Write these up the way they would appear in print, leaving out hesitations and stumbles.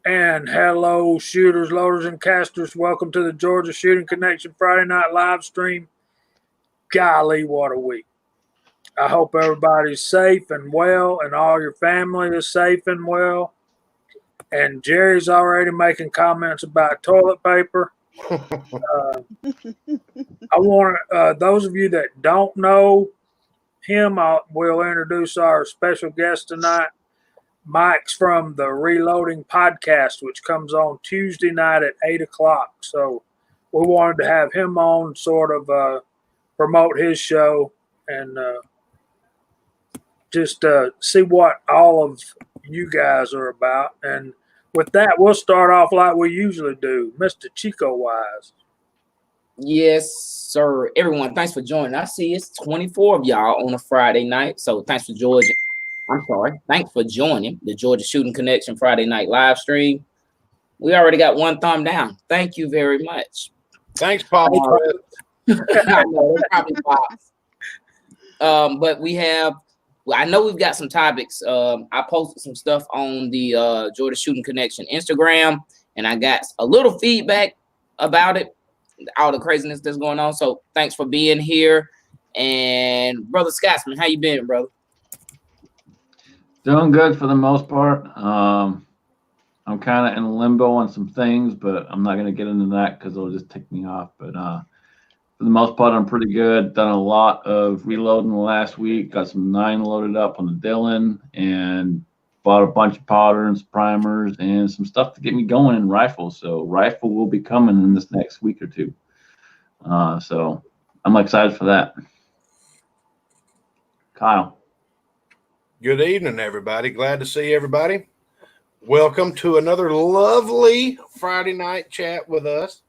And hello, shooters, loaders, and casters. Welcome to the Georgia Shooting Connection Friday night live stream. Golly, what a week. I hope everybody's safe and well, and all your family is safe and well. And Jerry's already making comments about toilet paper. I want those of you that don't know him, we'll introduce our special guest tonight. Mike's from the Reloading Podcast, which comes on Tuesday night at 8 o'clock. So we wanted to have him on, sort of promote his show and just see what all of you guys are about. And with that, we'll start off like we usually do. Mr. Chico Wise. Yes, sir. Everyone, thanks for joining. I see it's 24 of y'all on a Friday night. So thanks for joining. Thanks for joining the Georgia Shooting Connection Friday night live stream. We already got one thumb down. Thank you very much. Thanks, Paul. I know, they probably pops. But I know we've got some topics. I posted some stuff on the Georgia Shooting Connection Instagram, and I got a little feedback about it, all the craziness that's going on. So thanks for being here. And Brother Scotsman, how you been, brother? Doing good for the most part. I'm kind of in limbo on some things, but I'm not going to get into that because it'll just tick me off. But for the most part, I'm pretty good. Done a lot of reloading the last week. Got some 9 loaded up on the Dillon and bought a bunch of powder and some primers and some stuff to get me going in rifles. So rifle will be coming in this next week or two. So I'm excited for that. Kyle. Good evening, everybody. Glad to see everybody. Welcome to another lovely Friday night chat with us.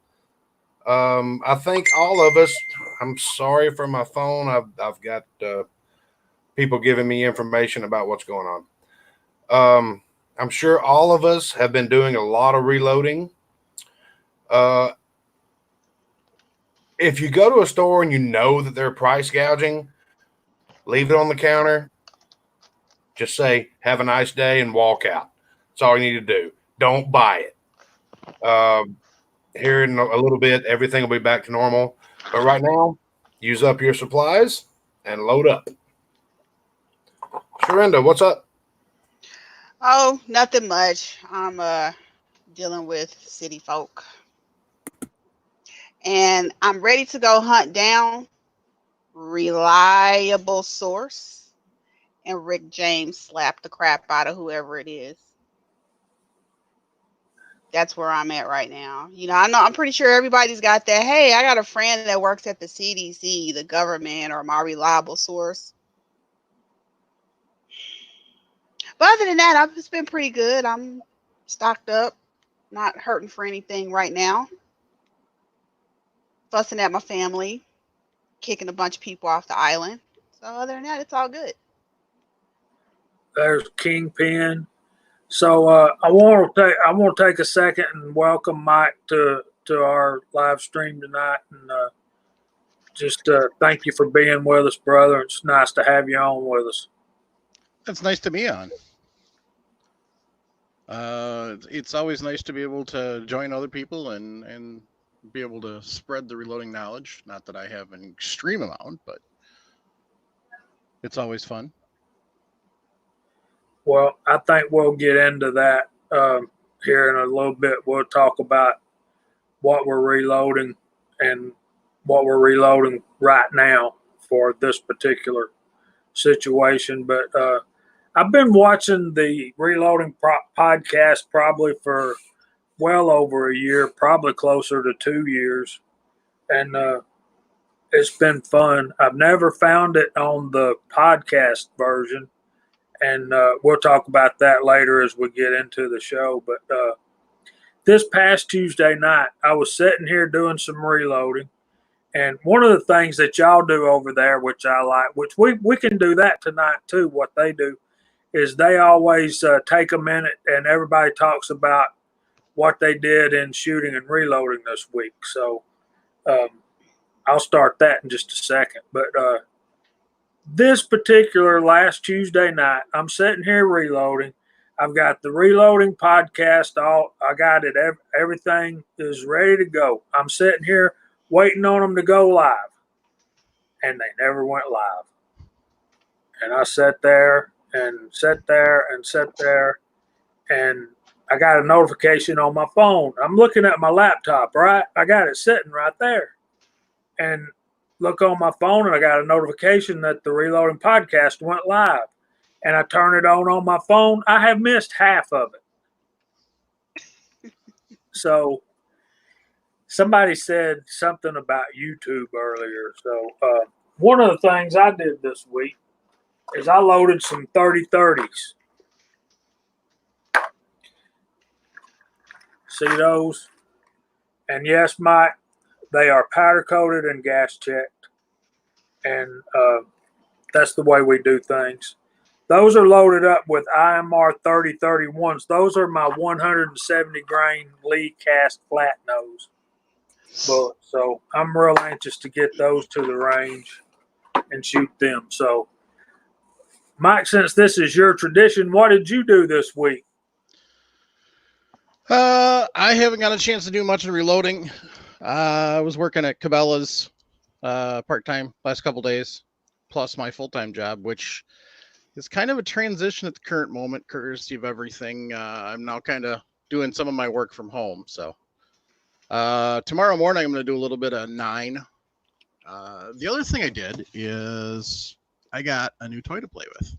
I think all of us, I'm sorry for my phone. I've got people giving me information about what's going on. I'm sure all of us have been doing a lot of reloading. If you go to a store and you know that they're price gouging, leave it on the counter. Just say, have a nice day and walk out. That's all you need to do. Don't buy it. Here in a little bit, everything will be back to normal. But right now, use up your supplies and load up. Sharinda, what's up? Oh, nothing much. I'm dealing with city folk. And I'm ready to go hunt down reliable source and Rick James slap the crap out of whoever it is. That's where I'm at right now. I'm pretty sure everybody's got that. Hey, I got a friend that works at the CDC, the government, or my reliable source. But other than that, I've just been pretty good. I'm stocked up, not hurting for anything right now. Fussing at my family, kicking a bunch of people off the island. So other than that, it's all good. There's Kingpin. So I want to take a second and welcome Mike to our live stream tonight, and just thank you for being with us, brother. It's nice to have you on with us. It's nice to be on. It's always nice to be able to join other people and be able to spread the reloading knowledge. Not that I have an extreme amount, but it's always fun. Well, I think we'll get into that here in a little bit. We'll talk about what we're reloading and what we're reloading right now for this particular situation. But I've been watching the Reloading podcast probably for well over a year, probably closer to 2 years. And it's been fun. I've never found it on the podcast version. And we'll talk about that later as we get into the show. But this past Tuesday night, I was sitting here doing some reloading. And one of the things that y'all do over there, which I like, which we can do that tonight too, what they do, is they always take a minute and everybody talks about what they did in shooting and reloading this week. So I'll start that in just a second. But this particular last Tuesday night, I'm sitting here reloading. I've got the reloading podcast. I got it. Everything is ready to go. I'm sitting here waiting on them to go live, and they never went live. And I sat there and sat there and sat there, and I got a notification on my phone. I'm looking at my laptop, right? I got it sitting right there, and look on my phone, and I got a notification that the Reloading podcast went live. And I turn it on my phone. I have missed half of it. So somebody said something about YouTube earlier. So one of the things I did this week is I loaded some 3030s. See those? And yes, Mike, they are powder coated and gas checked. And that's the way we do things. Those are loaded up with IMR 3031s. Those are my 170 grain Lee cast flat nose bullets. So I'm real anxious to get those to the range and shoot them. So, Mike, since this is your tradition, what did you do this week? I haven't got a chance to do much of reloading. I was working at Cabela's part-time last couple days, plus my full-time job, which is kind of a transition at the current moment, courtesy of everything. I'm now kind of doing some of my work from home. So tomorrow morning, I'm going to do a little bit of 9. The other thing I did is I got a new toy to play with.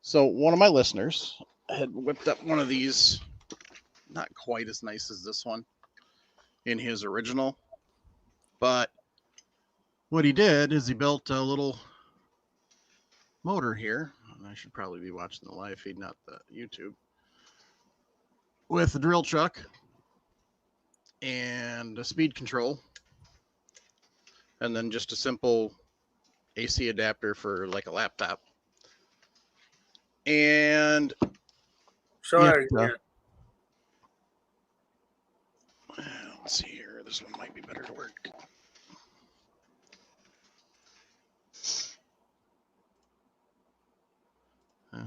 So one of my listeners had whipped up one of these, not quite as nice as this one in his original, but what he did is he built a little motor here. I should probably be watching the live feed, not the YouTube, with the drill chuck and a speed control, and then just a simple AC adapter for like a laptop. And Show that again. Let's see here. This one might be better to work.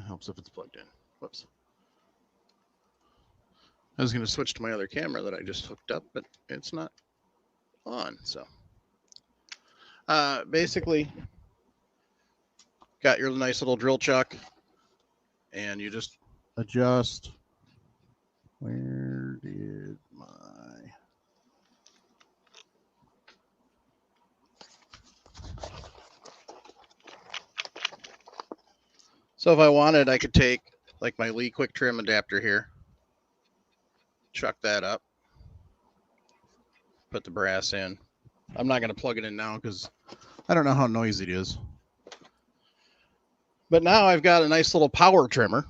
Helps if it's plugged in. Whoops. I was going to switch to my other camera that I just hooked up, but it's not on. So basically, got your nice little drill chuck, and you just adjust. Where did my... So if I wanted, I could take like my Lee quick trim adapter here, chuck that up, put the brass in. I'm not going to plug it in now because I don't know how noisy it is. But now I've got a nice little power trimmer,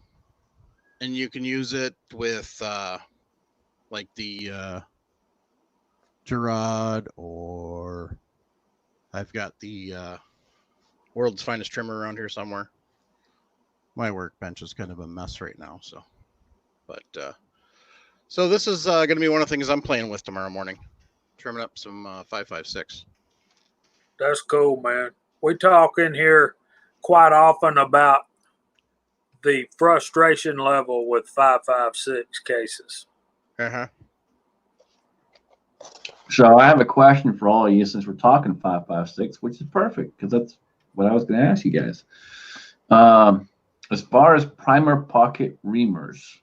and you can use it with like the Gerard, or I've got the world's finest trimmer around here somewhere. My workbench is kind of a mess right now, so this is going to be one of the things I'm playing with tomorrow morning, trimming up some 5.56. That's cool, man. We talk in here quite often about the frustration level with 5.56 cases. Uh-huh. So I have a question for all of you since we're talking 5.56, which is perfect because that's what I was going to ask you guys. As far as primer pocket reamers,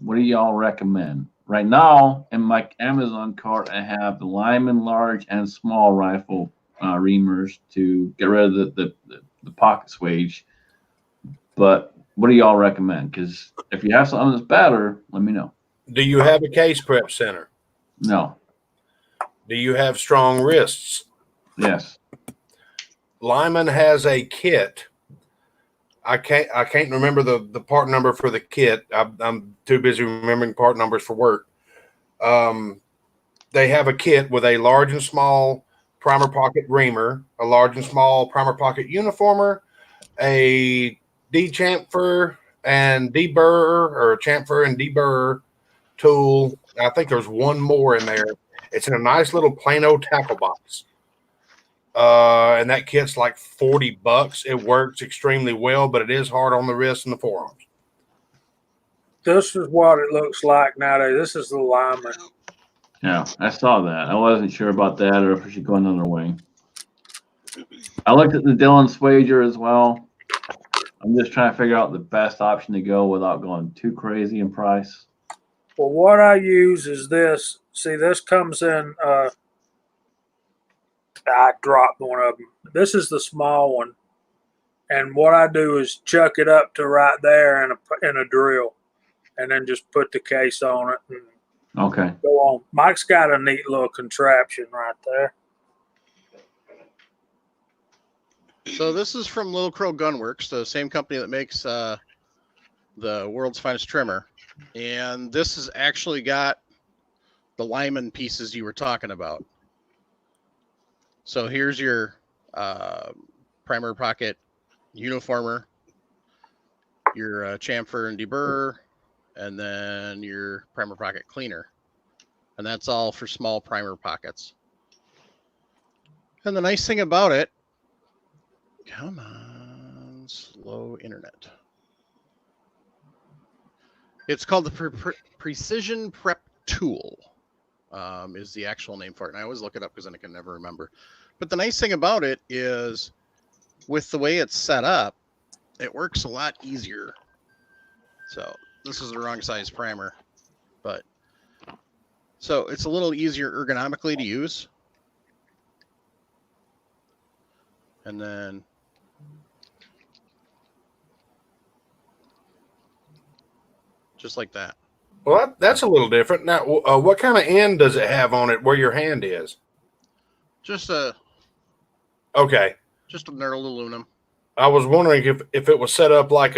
what do y'all recommend? Right now, in my Amazon cart, I have the Lyman large and small rifle reamers to get rid of the pocket swage. But what do y'all recommend? Because if you have something that's better, let me know. Do you have a case prep center? No. Do you have strong wrists? Yes. Lyman has a kit. I can't remember the part number for the kit. I'm too busy remembering part numbers for work. They have a kit with a large and small primer pocket reamer, a large and small primer pocket uniformer, a dechamfer and deburr, or a chamfer and deburr tool. I think there's one more in there. It's in a nice little Plano tackle box. And that kit's like $40. It works extremely well, but it is hard on the wrists and the forearms. this is what it looks like nowadays. This is the Lyman. Yeah, I saw that. I wasn't sure about that or if we should go another way. I looked at the Dylan Swager as well. I'm just trying to figure out the best option to go without going too crazy in price. Well, what I use is this. See, this comes in. I dropped one of them. This is the small one, and what I do is chuck it up to right there in a drill, and then just put the case on it and Okay. go on. Mike's got a neat little contraption right there. So this is from Little Crow Gunworks, the same company that makes the world's finest trimmer. And this has actually got the Lyman pieces you were talking about. So here's your primer pocket uniformer, your chamfer and deburr, and then your primer pocket cleaner. And that's all for small primer pockets. And the nice thing about it, come on, slow internet. It's called the Precision Prep Tool, is the actual name for it. And I always look it up because then I can never remember. But the nice thing about it is with the way it's set up, it works a lot easier. So this is the wrong size primer, but so it's a little easier ergonomically to use. And then just like that. Well, that's a little different. Now, what kind of end does it have on it where your hand is? Just a knurled aluminum. I was wondering if it was set up like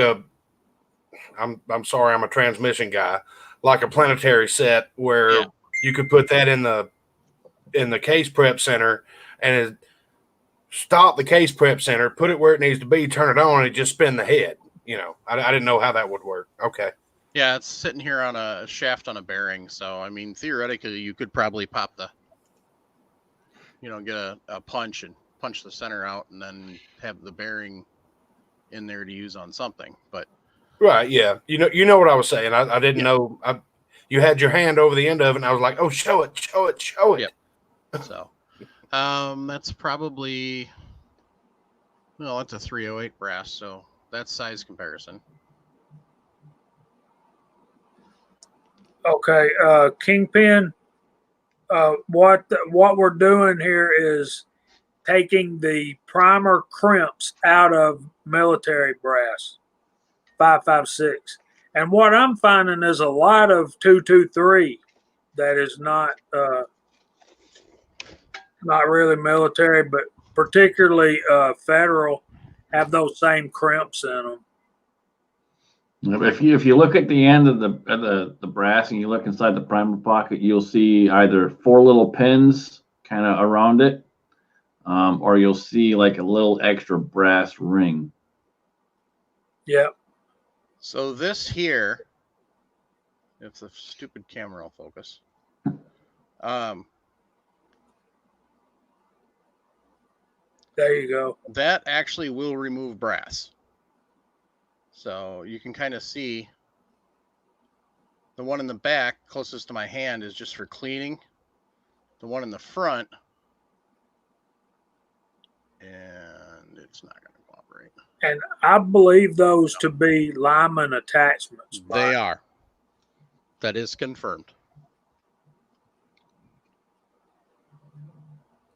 I'm sorry, I'm a transmission guy, like a planetary set where you could put that in the case prep center and stop the case prep center, put it where it needs to be, turn it on, and it just spin the head. You know, I didn't know how that would work. Okay. Yeah, it's sitting here on a shaft on a bearing. So, I mean, theoretically, you could probably pop get a punch and punch the center out and then have the bearing in there to use on something. But right, yeah. You know what I was saying. I didn't know. You had your hand over the end of it, and I was like, oh, show it. Yep. So, that's probably, that's a 308 brass. So that's size comparison. Okay, Kingpin. What we're doing here is taking the primer crimps out of military brass, 5.56, and what I'm finding is a lot of 223 that is not really military, but particularly federal, have those same crimps in them. If you look at the end of the brass and you look inside the primer pocket, you'll see either 4 little pins kind of around it, or you'll see like a little extra brass ring. Yep. So this here, if the stupid camera will focus, there you go. That actually will remove brass. So you can kind of see the one in the back closest to my hand is just for cleaning. The one in the front, and it's not going to cooperate. And I believe those to be Lyman attachments. They are. That is confirmed.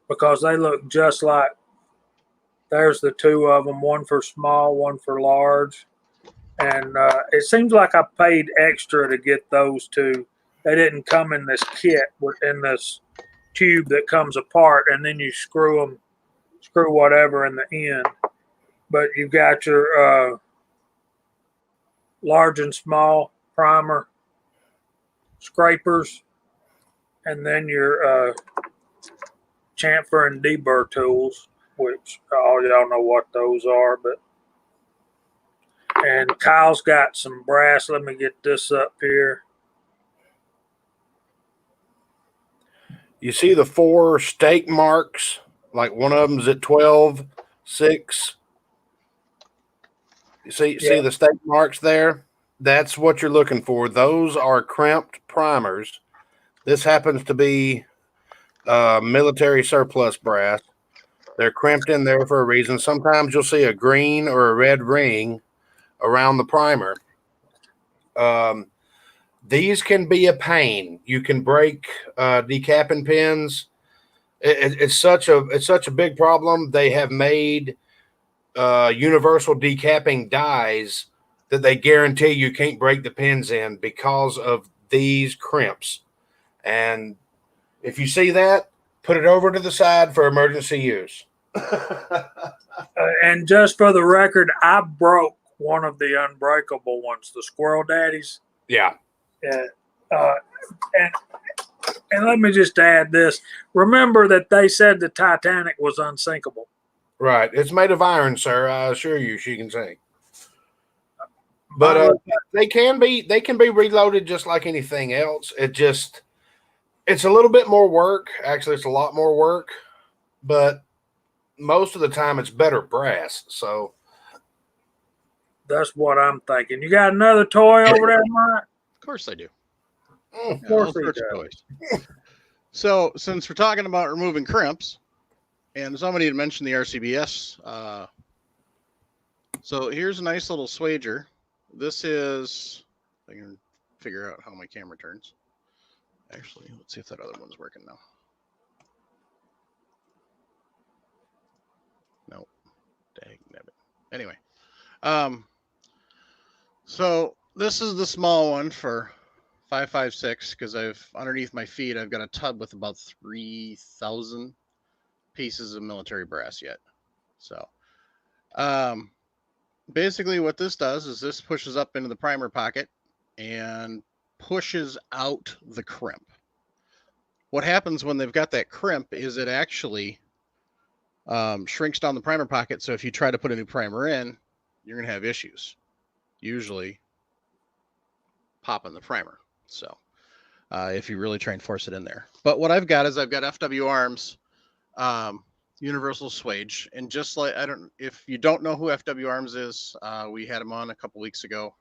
Because they look just like, there's the 2 of them, one for small, one for large. And it seems like I paid extra to get those 2. They didn't come in this kit, in this tube that comes apart, and then you screw whatever in the end. But you've got your large and small primer scrapers, and then your chamfer and deburr tools, which all y'all know what those are, but. And Kyle's got some brass. Let me get this up here. You see the 4 stake marks? Like one of them's at 12.6. You see the stake marks there? that's what you're looking for. Those are crimped primers. This happens to be military surplus brass. They're crimped in there for a reason. Sometimes you'll see a green or a red ring around the primer. These can be a pain. You can break decapping pins. It's such a big problem. They have made universal decapping dies that they guarantee you can't break the pins in because of these crimps. And if you see that, put it over to the side for emergency use. And just for the record, I broke one of the unbreakable ones, the Squirrel Daddies. Yeah. And let me just add this. Remember that they said the Titanic was unsinkable. Right. It's made of iron, sir. I assure you she can sink. But they can be reloaded just like anything else. It's a little bit more work. Actually, it's a lot more work, but most of the time it's better brass. So that's what I'm thinking. You got another toy over there, Mike? Of course I do. Of Yeah, course all he sorts of does. toys. So since we're talking about removing crimps, and somebody had mentioned the RCBS, so here's a nice little swager. This is, I can figure out how my camera turns. Actually, let's see if that other one's working now. Nope. Dang nabbit. Anyway, so this is the small one for 556 because I've underneath my feet I've got a tub with about 3,000 pieces of military brass yet. So basically what this does is this pushes up into the primer pocket and pushes out the crimp. What happens when they've got that crimp is it actually shrinks down the primer pocket. So if you try to put a new primer in, you're going to have issues, usually popping the primer. So if you really try and force it in there. But what I've got is I've got FW Arms universal swage. And just like, if you don't know who FW Arms is, we had him on a couple weeks ago.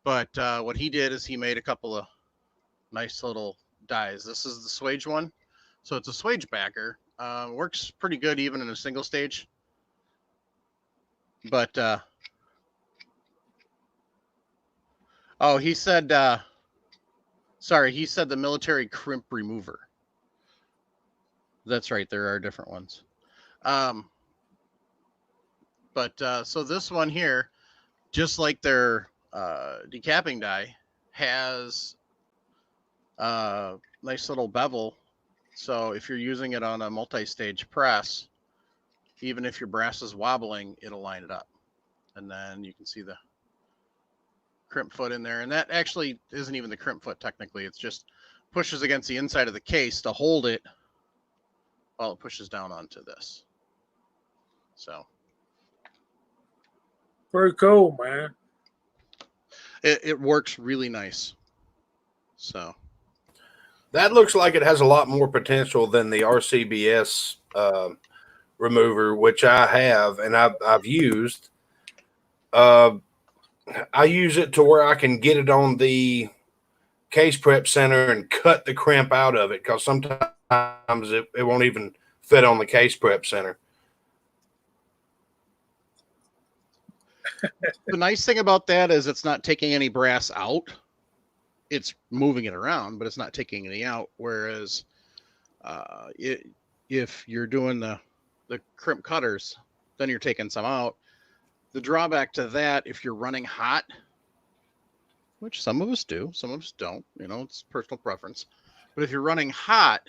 But what he did is he made a couple of nice little dies. This is the swage one. So it's a swage backer. Works pretty good even in a single stage. But oh, he said sorry, he said the military crimp remover. That's right, there are different ones. But so this one here, just like their decapping die, has a nice little bevel. So if you're using it on a multi-stage press, even if your brass is wobbling, it'll line it up. And then you can see the crimp foot in there. And that actually isn't even the crimp foot technically. It's just pushes against the inside of the case to hold it while it pushes down onto this. So Pretty cool, man. it works really nice. So that looks like it has a lot more potential than the RCBS remover, which I have and I've used. I use it to where I can get it on the case prep center and cut the crimp out of it because sometimes it won't even fit on the case prep center. the nice thing about that is it's not taking any brass out. It's moving it around, but it's not taking any out. Whereas if you're doing the crimp cutters, then you're taking some out. The drawback to that, if you're running hot, which some of us do, some of us don't, it's personal preference. But if you're running hot,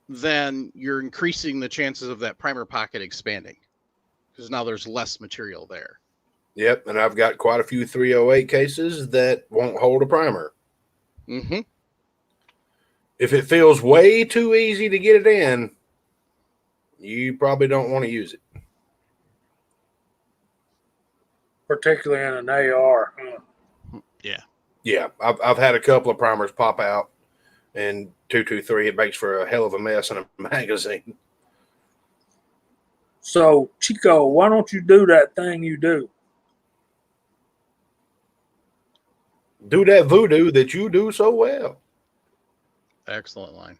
then you're increasing the chances of that primer pocket expanding because now there's less material there. Yep, and I've got quite a few 308 cases that won't hold a primer. Mm-hmm. If it feels way too easy to get it in, you probably don't want to use it. Particularly in an AR. Yeah. Yeah, I've had a couple of primers pop out, and 223, it makes for a hell of a mess in a magazine. So, Chico, why don't you do that thing you do? do that voodoo that you do so well. Excellent line.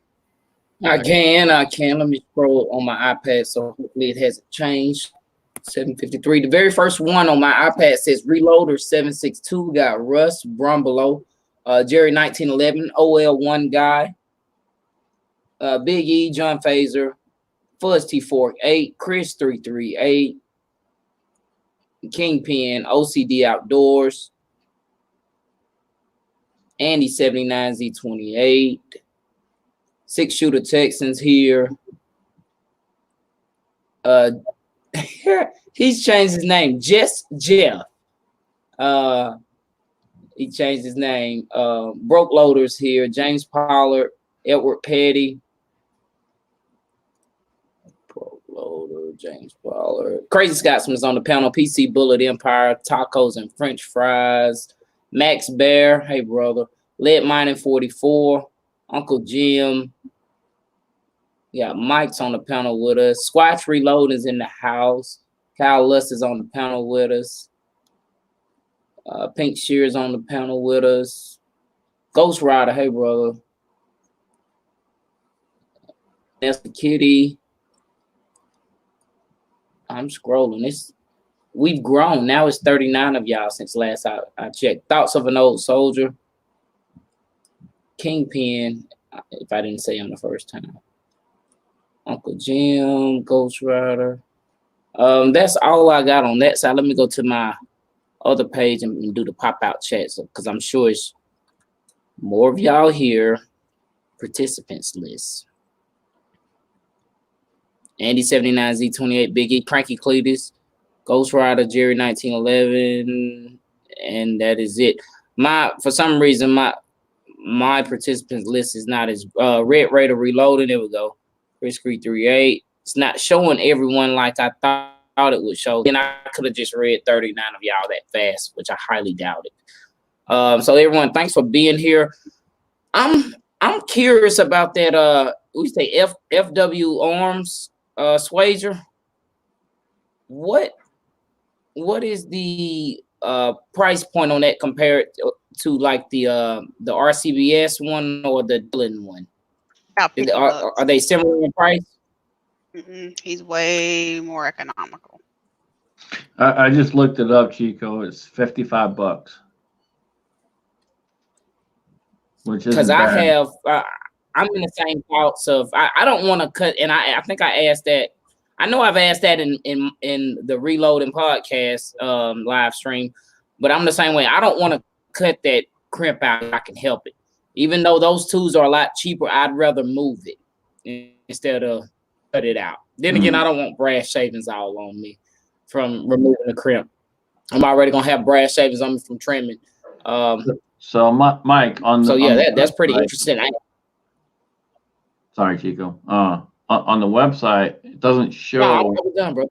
I can. Let me scroll on my iPad, so hopefully it hasn't changed. 753. The very first one on my iPad says Reloader 762. Got Russ Brumbelow, Jerry 1911, OL1 guy, Big E, John Phaser, Fuzz T48, Chris 338, Kingpin, OCD Outdoors, Andy 79Z28, Six Shooter Texans here. He's changed his name. Just Jeff. He changed his name. Broke Loaders here. James Pollard, Edward Petty. Broke Loader, James Pollard. Crazy Scotsman's on the panel. PC Bullet Empire, Tacos and French Fries. Max Bear, hey brother. Lead Mining 44. Uncle Jim. Yeah, Mike's on the panel with us. Squatch Reload is in the house. Kyle Lust is on the panel with us. Pink Shears on the panel with us. Ghost Rider, hey brother. That's the Kitty. I'm scrolling. We've grown. Now it's 39 of y'all since last I checked. Thoughts of an Old Soldier. Kingpin, if I didn't say on the first time. Uncle Jim, Ghost Rider. That's all I got on that side. Let me go to my other page and do the pop-out chats because I'm sure it's more of y'all here. Participants list. Andy 79Z28, Big E, Cranky Cletus, Ghost Rider, Jerry 1911, and that is it. For some reason my participants list is not as Red Raider Reloaded. There we go. Chris 338. It's not showing everyone like I thought it would show. Then I could have just read 39 of y'all that fast, which I highly doubt it. So everyone, thanks for being here. I'm curious about that. We say FW Arms Swager. What is the price point on that compared to like the RCBS one or the Dylan one? Are they similar in price? He's way more economical. I just looked it up, Chico. It's $55, which is because I'm in the same thoughts of I don't want to cut, and I think I asked that. I know I've asked that in the Reloading podcast live stream, but I'm the same way. I don't want to cut that crimp out if I can help it. Even though those tools are a lot cheaper, I'd rather move it instead of cut it out. Then again, I don't want brass shavings all on me from removing the crimp. I'm already gonna have brass shavings on me from trimming. So Mike on the that's pretty interesting. Sorry, Chico. On the website, it doesn't show. No, done, bro.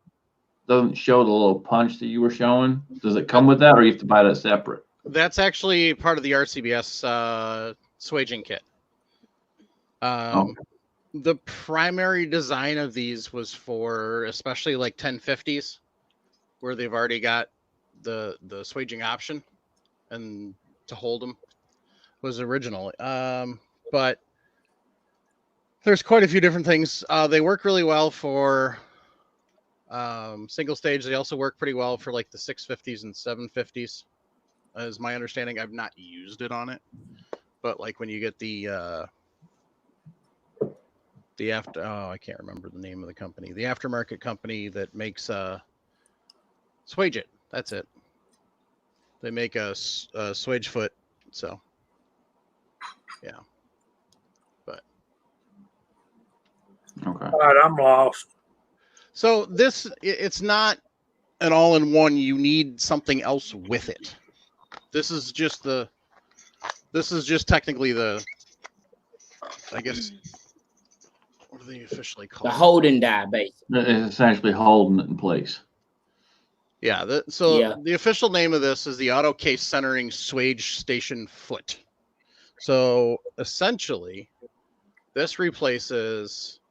Doesn't show the little punch that you were showing. Does it come with that, or you have to buy that separate? That's actually part of the RCBS swaging kit. The primary design of these was for especially like 1050s, where they've already got the swaging option and to hold them was original. But there's quite a few different things. They work really well for single stage. They also work pretty well for like the 650s and 750s, is my understanding. I've not used it on it, but like when you get the I can't remember the name of the company, the aftermarket company that makes Swage it. That's it. They make a Swage foot. So yeah, but Okay. All right, I'm lost. so it's not an all-in-one. You need something else with it. This is just technically the, I guess, what do they officially call The it? holding die, basically. It's essentially holding it in place. Yeah. The official name of this is the Auto Case Centering Swage Station Foot. So essentially, this replaces.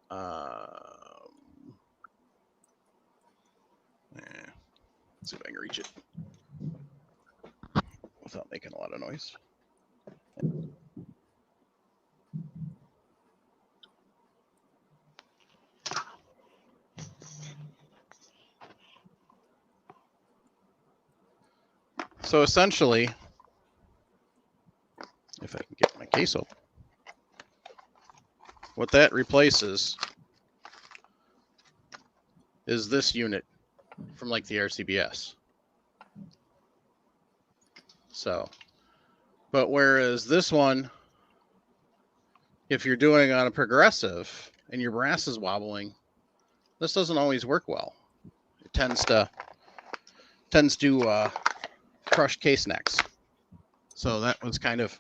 Let's see if I can reach it without making a lot of noise. So essentially, if I can get my case open, what that replaces is this unit from like the RCBS. So, but whereas this one, if you're doing on a progressive and your brass is wobbling, this doesn't always work well. It tends to crush case necks. So that was kind of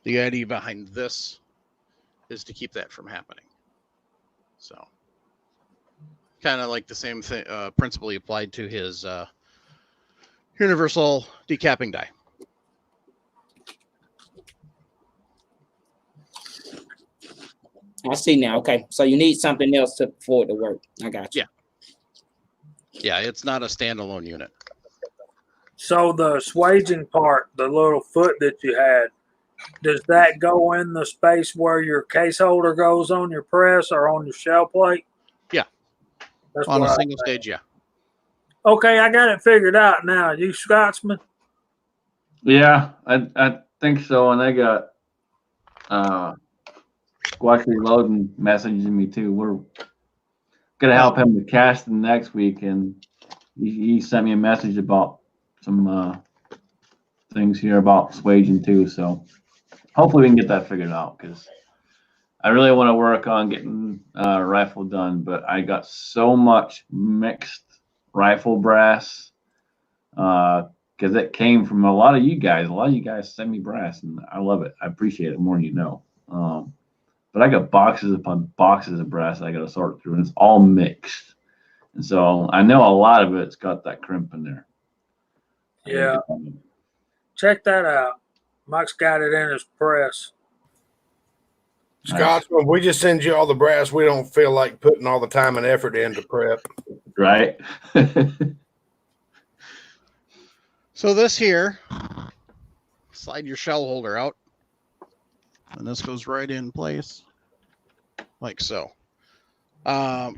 the idea behind this, is to keep that from happening. So kind of like the same thing, principle he applied to his universal decapping die. I see now. Okay, so you need something else for it to work. I got you. Yeah, it's not a standalone unit. So the swaging part, the little foot that you had, does that go in the space where your case holder goes on your press or on your shell plate? Yeah. That's On what a I single think. stage, yeah. Okay, I got it figured out now. You Scotsman? Yeah, I think so. And they got Squash Reloading messaging me too. We're gonna help him with casting next week, and he sent me a message about some things here about swaging too. So hopefully we can get that figured out, because I really want to work on getting rifle done, but I got so much mixed rifle brass because it came from a lot of you guys. A lot of you guys send me brass, and I love it. I appreciate it more than you know. But I got boxes upon boxes of brass I got to sort through, and it's all mixed. And so I know a lot of it's got that crimp in there. Yeah. Check that out. Mike's got it in his press. Scotsman, we just send you all the brass. We don't feel like putting all the time and effort into prep. Right. So this here, slide your shell holder out, and this goes right in place, like so.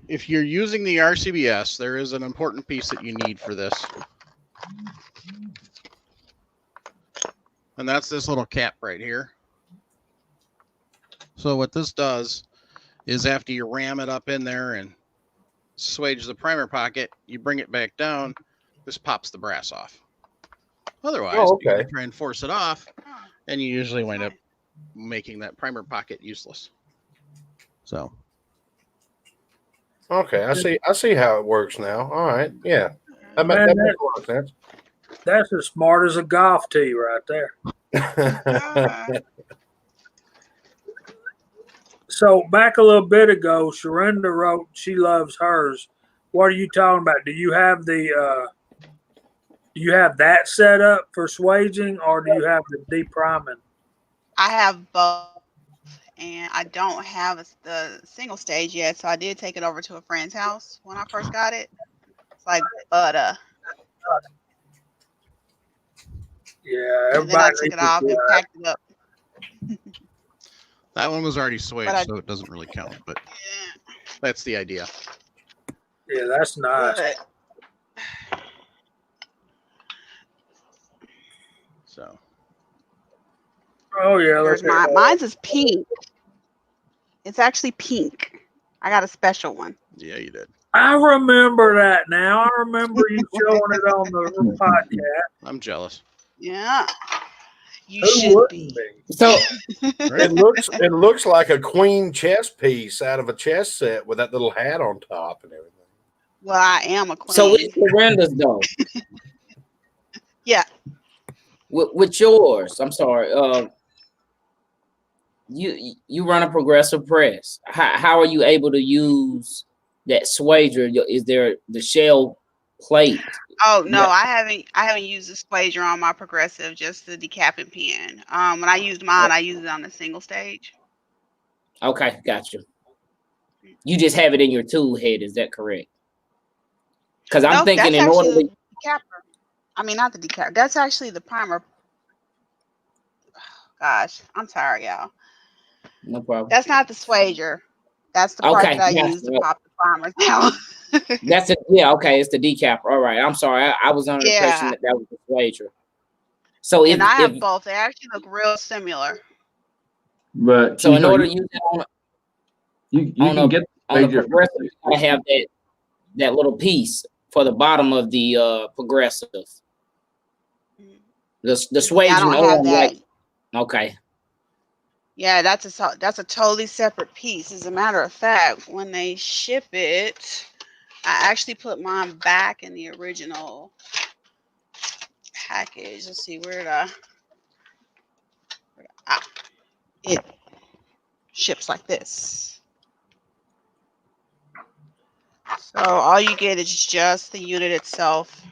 If you're using the RCBS, there is an important piece that you need for this. And that's this little cap right here. So what this does is after you ram it up in there and swage the primer pocket, you bring it back down, this pops the brass off. Otherwise, you try and force it off, and you usually wind up making that primer pocket useless. So. Okay, I see how it works now. All right, yeah. That makes a lot of sense. That's as smart as a golf tee right there. So back a little bit ago, Sharinda wrote she loves hers. What are you talking about? Do you have that set up for swaging, or do you have the depriming? I have both, and I don't have the single stage yet, so I did take it over to a friend's house when I first got it. It's like butter. Yeah, And then I everybody took it off and packed it up. That one was already swaged, so it doesn't really count, but that's the idea. Yeah, that's nice. So. Oh yeah, mine's is pink. It's actually pink. I got a special one. Yeah, you did. I remember that now. I remember you showing it on the podcast. I'm jealous. Yeah. You should be. So it looks like a queen chess piece out of a chess set with that little hat on top and everything. Well, I am a queen. So with Sharinda's though. Yeah. With yours, I'm sorry. You run a progressive press. How are you able to use that swager? Is there the shell plate? Oh no, I haven't used the squager on my progressive, just the decapping pen. When I used mine, I used it on the single stage. Okay, gotcha. You just have it in your tool head, is that correct? Because I'm thinking in order to decapper. I mean, not the decapper. That's actually the primer. gosh, I'm tired, y'all. No problem. That's not the swager. That's the part Okay, that I yes, use to pop the primers now. that's it. Yeah, okay, it's the decapper. All right, I'm sorry. I was under the impression Yeah, that was the swager. So and I have if both. They actually look real similar. But so, in Keisha, order to use it you on can a get on the the Swager progressive, you gotta have that little piece for the bottom of the progressive. The See, I Swager don't have arm, that. like, okay. Yeah, that's a totally separate piece. As a matter of fact, when they ship it, I actually put mine back in the original package. Let's see it ships like this. So all you get is just the unit itself.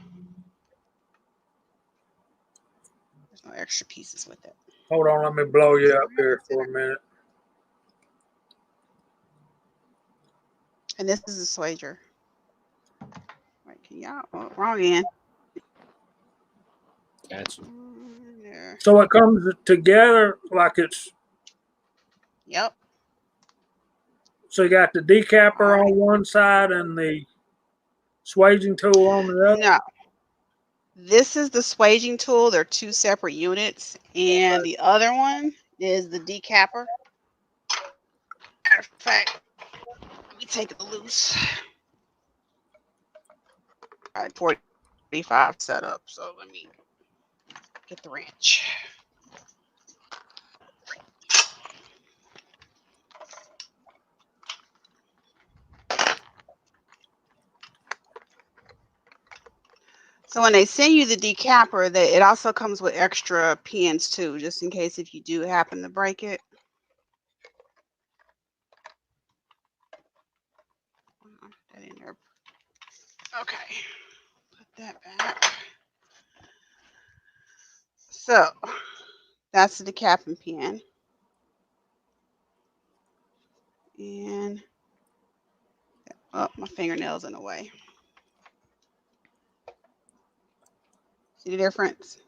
There's no extra pieces with it. Hold on, let me blow you up here for a minute. And this is a swager. Wait, can y'all? Oh, wrong end. Gotcha. There. So it comes together like it's. Yep. So you got the decapper on one side and the swaging tool on the other. No. This is the swaging tool. They're two separate units. And the other one is the decapper. Matter of fact, let me take it loose. All right, 45 set up. So let me get the wrench. So when they send you the decapper, it also comes with extra pins too, just in case if you do happen to break it. That in there. Okay, put that back. So that's the decapping pin. And oh, my fingernail's in the way. See the difference?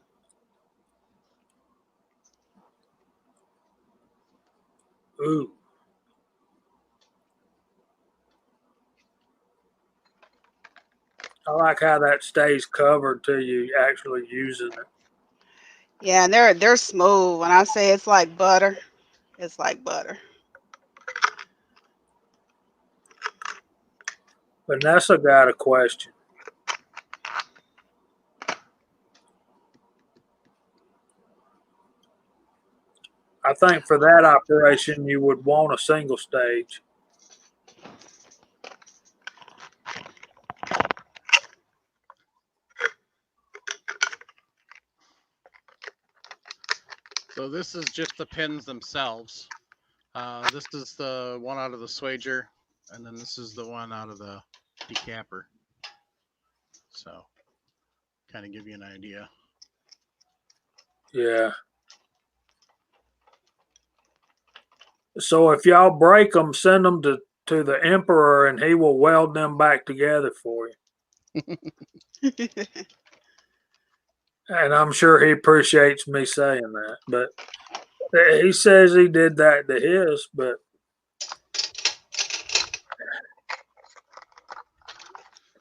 Ooh. I like how that stays covered till you actually using it. Yeah, and they're smooth. When I say it's like butter, it's like butter. Vanessa got a question. I think for that operation you would want a single stage. So this is just the pins themselves. This is the one out of the swager, and then this is the one out of the decapper. So, kind of give you an idea. Yeah. So if y'all break them, send them to the emperor, and he will weld them back together for you. And I'm sure he appreciates me saying that. But he says he did that to his, but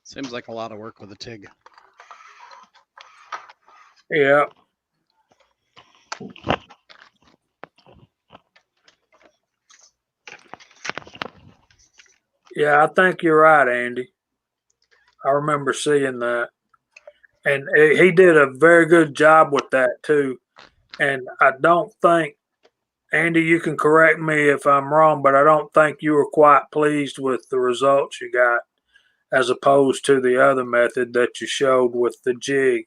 Seems like a lot of work with a TIG. yeah. Yeah, I think you're right, Andy. I remember seeing that. And he did a very good job with that too. And I don't think, Andy, you can correct me if I'm wrong, but I don't think you were quite pleased with the results you got as opposed to the other method that you showed with the jig.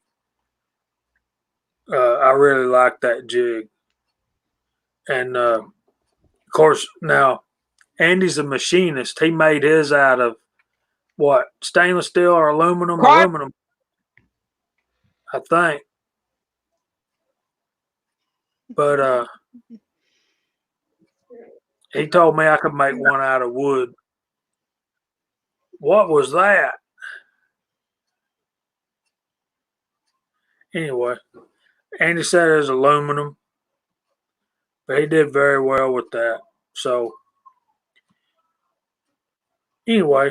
I really like that jig. And of course, now Andy's a machinist. He made his out of what? Stainless steel or aluminum? Carbon. Aluminum, I think. But he told me I could make one out of wood. What was that? Anyway, Andy said it was aluminum. But he did very well with that. So anyway,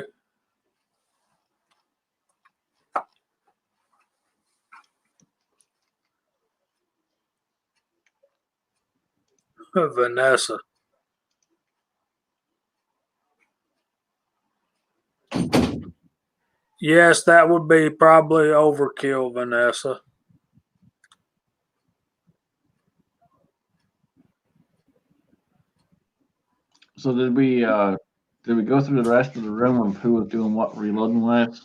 Vanessa. Yes, that would be probably overkill, Vanessa. So did we go through the rest of the room of who was doing what reloading last?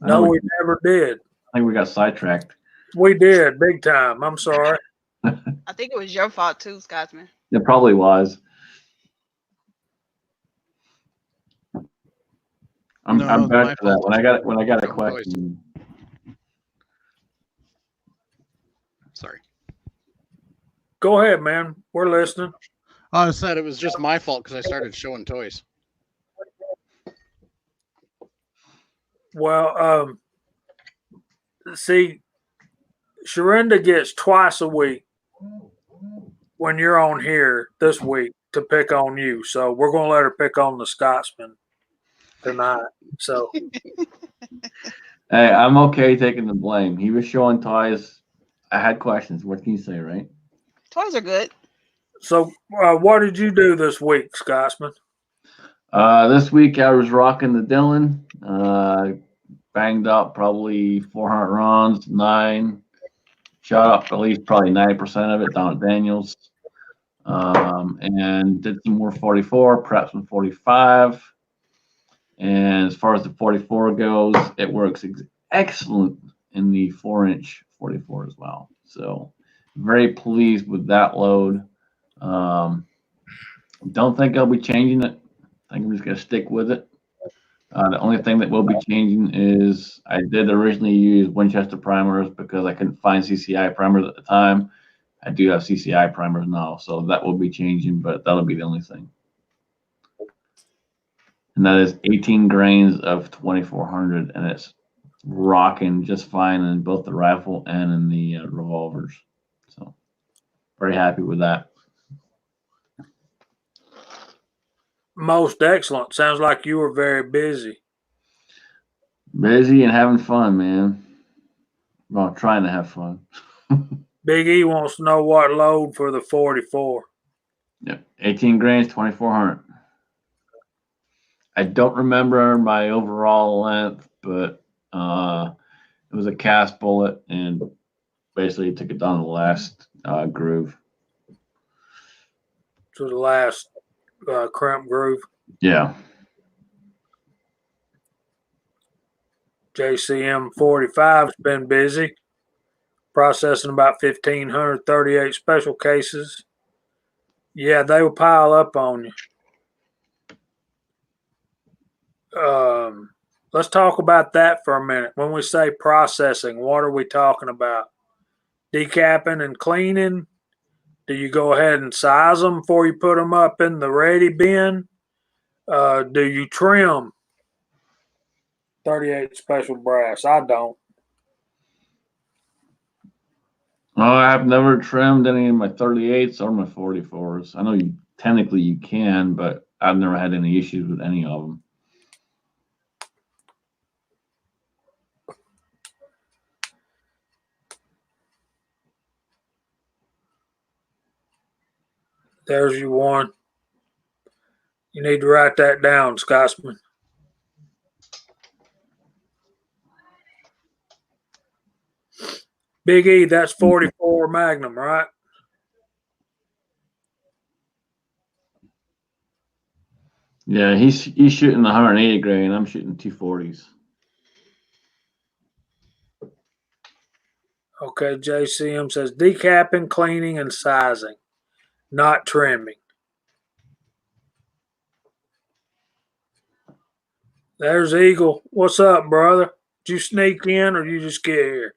No, we never did. I think we got sidetracked. We did big time. I'm sorry. I think it was your fault too, Scotsman. It probably was. I'm No, I'm it's back my to that. fault. When I got a Oh, question. Sorry. Go ahead, man. We're listening. I said it was just my fault because I started showing toys. Well, see, Sharinda gets twice a week when you're on here this week to pick on you. So we're going to let her pick on the Scotsman tonight. So Hey, I'm okay taking the blame. He was showing toys. I had questions. What can you say, right? Toys are good. So, what did you do this week, Scotsman? This week I was rocking the Dylan. Banged up probably 400 runs, 9. Shot up at least probably 90% of it down at Daniels. And did some more 44, prepped some 45. And as far as the 44 goes, it works excellent in the 4-inch 44 as well. So very pleased with that load. Don't think I'll be changing it. I think I'm just going to stick with it. The only thing that will be changing is I did originally use Winchester primers because I couldn't find CCI primers at the time. I do have CCI primers now, so that will be changing, but that'll be the only thing. And that is 18 grains of 2400, and it's rocking just fine in both the rifle and in the revolvers. So very happy with that. Most excellent. Sounds like you were very busy. Busy and having fun, man. Well, trying to have fun. Big E wants to know what load for the 44. Yep, 18 grains, 2400. I don't remember my overall length, but it was a cast bullet and basically took it down to the last groove. To the last crimp groove. Yeah. JCM 45's been busy, processing about 1,538 special cases. Yeah, they will pile up on you. Let's talk about that for a minute. When we say processing, what are we talking about? Decapping and cleaning? Do you go ahead and size them before you put them up in the ready bin? Do you trim 38 special brass? I don't. Oh, I've never trimmed any of my 38s or my 44s. I know technically you can, but I've never had any issues with any of them. There's your one. You need to write that down, Scotsman. Big E, that's 44 Magnum, right? Yeah, he's shooting 180 grain. I'm shooting 240s. Okay, JCM says decapping, cleaning, and sizing, not trimming. There's Eagle. What's up, brother? Did you sneak in or you just get here?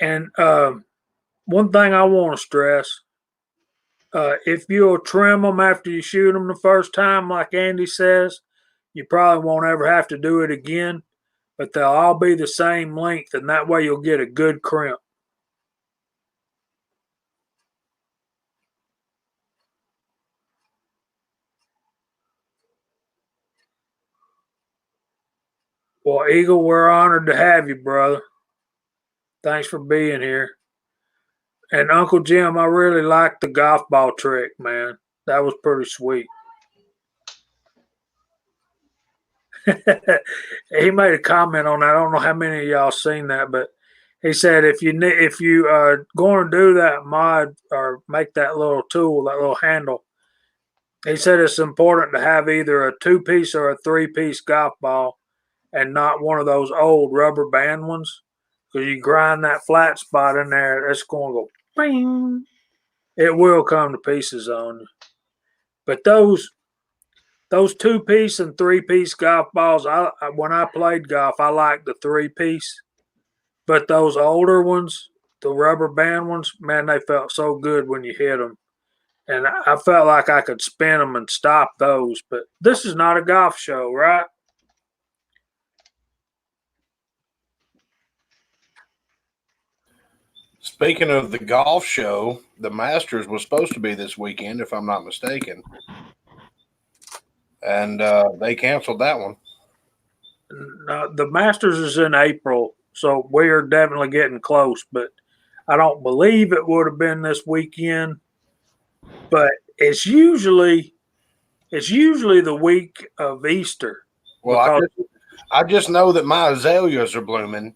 And one thing I want to stress, If you'll trim them after you shoot them the first time, like Andy says, you probably won't ever have to do it again. But they'll all be the same length, and that way you'll get a good crimp. Well, Eagle, we're honored to have you, brother. Thanks for being here. And Uncle Jim, I really liked the golf ball trick, man. That was pretty sweet. He made a comment on that. I don't know how many of y'all seen that, but he said if you are going to do that mod or make that little tool, that little handle, he said it's important to have either a 2-piece or a 3-piece golf ball and not one of those old rubber band ones, because you grind that flat spot in there, it's going to go bing. It will come to pieces on you. But those 2-piece and 3-piece golf balls, when I played golf, I liked the 3-piece. But those older ones, the rubber band ones, man, they felt so good when you hit them. And I felt like I could spin them and stop those. But this is not a golf show, right? Speaking of the golf show, the Masters was supposed to be this weekend, if I'm not mistaken. And they canceled that one. The Masters is in April, so we are definitely getting close. But I don't believe it would have been this weekend. But it's usually the week of Easter. Well, I just know that my azaleas are blooming,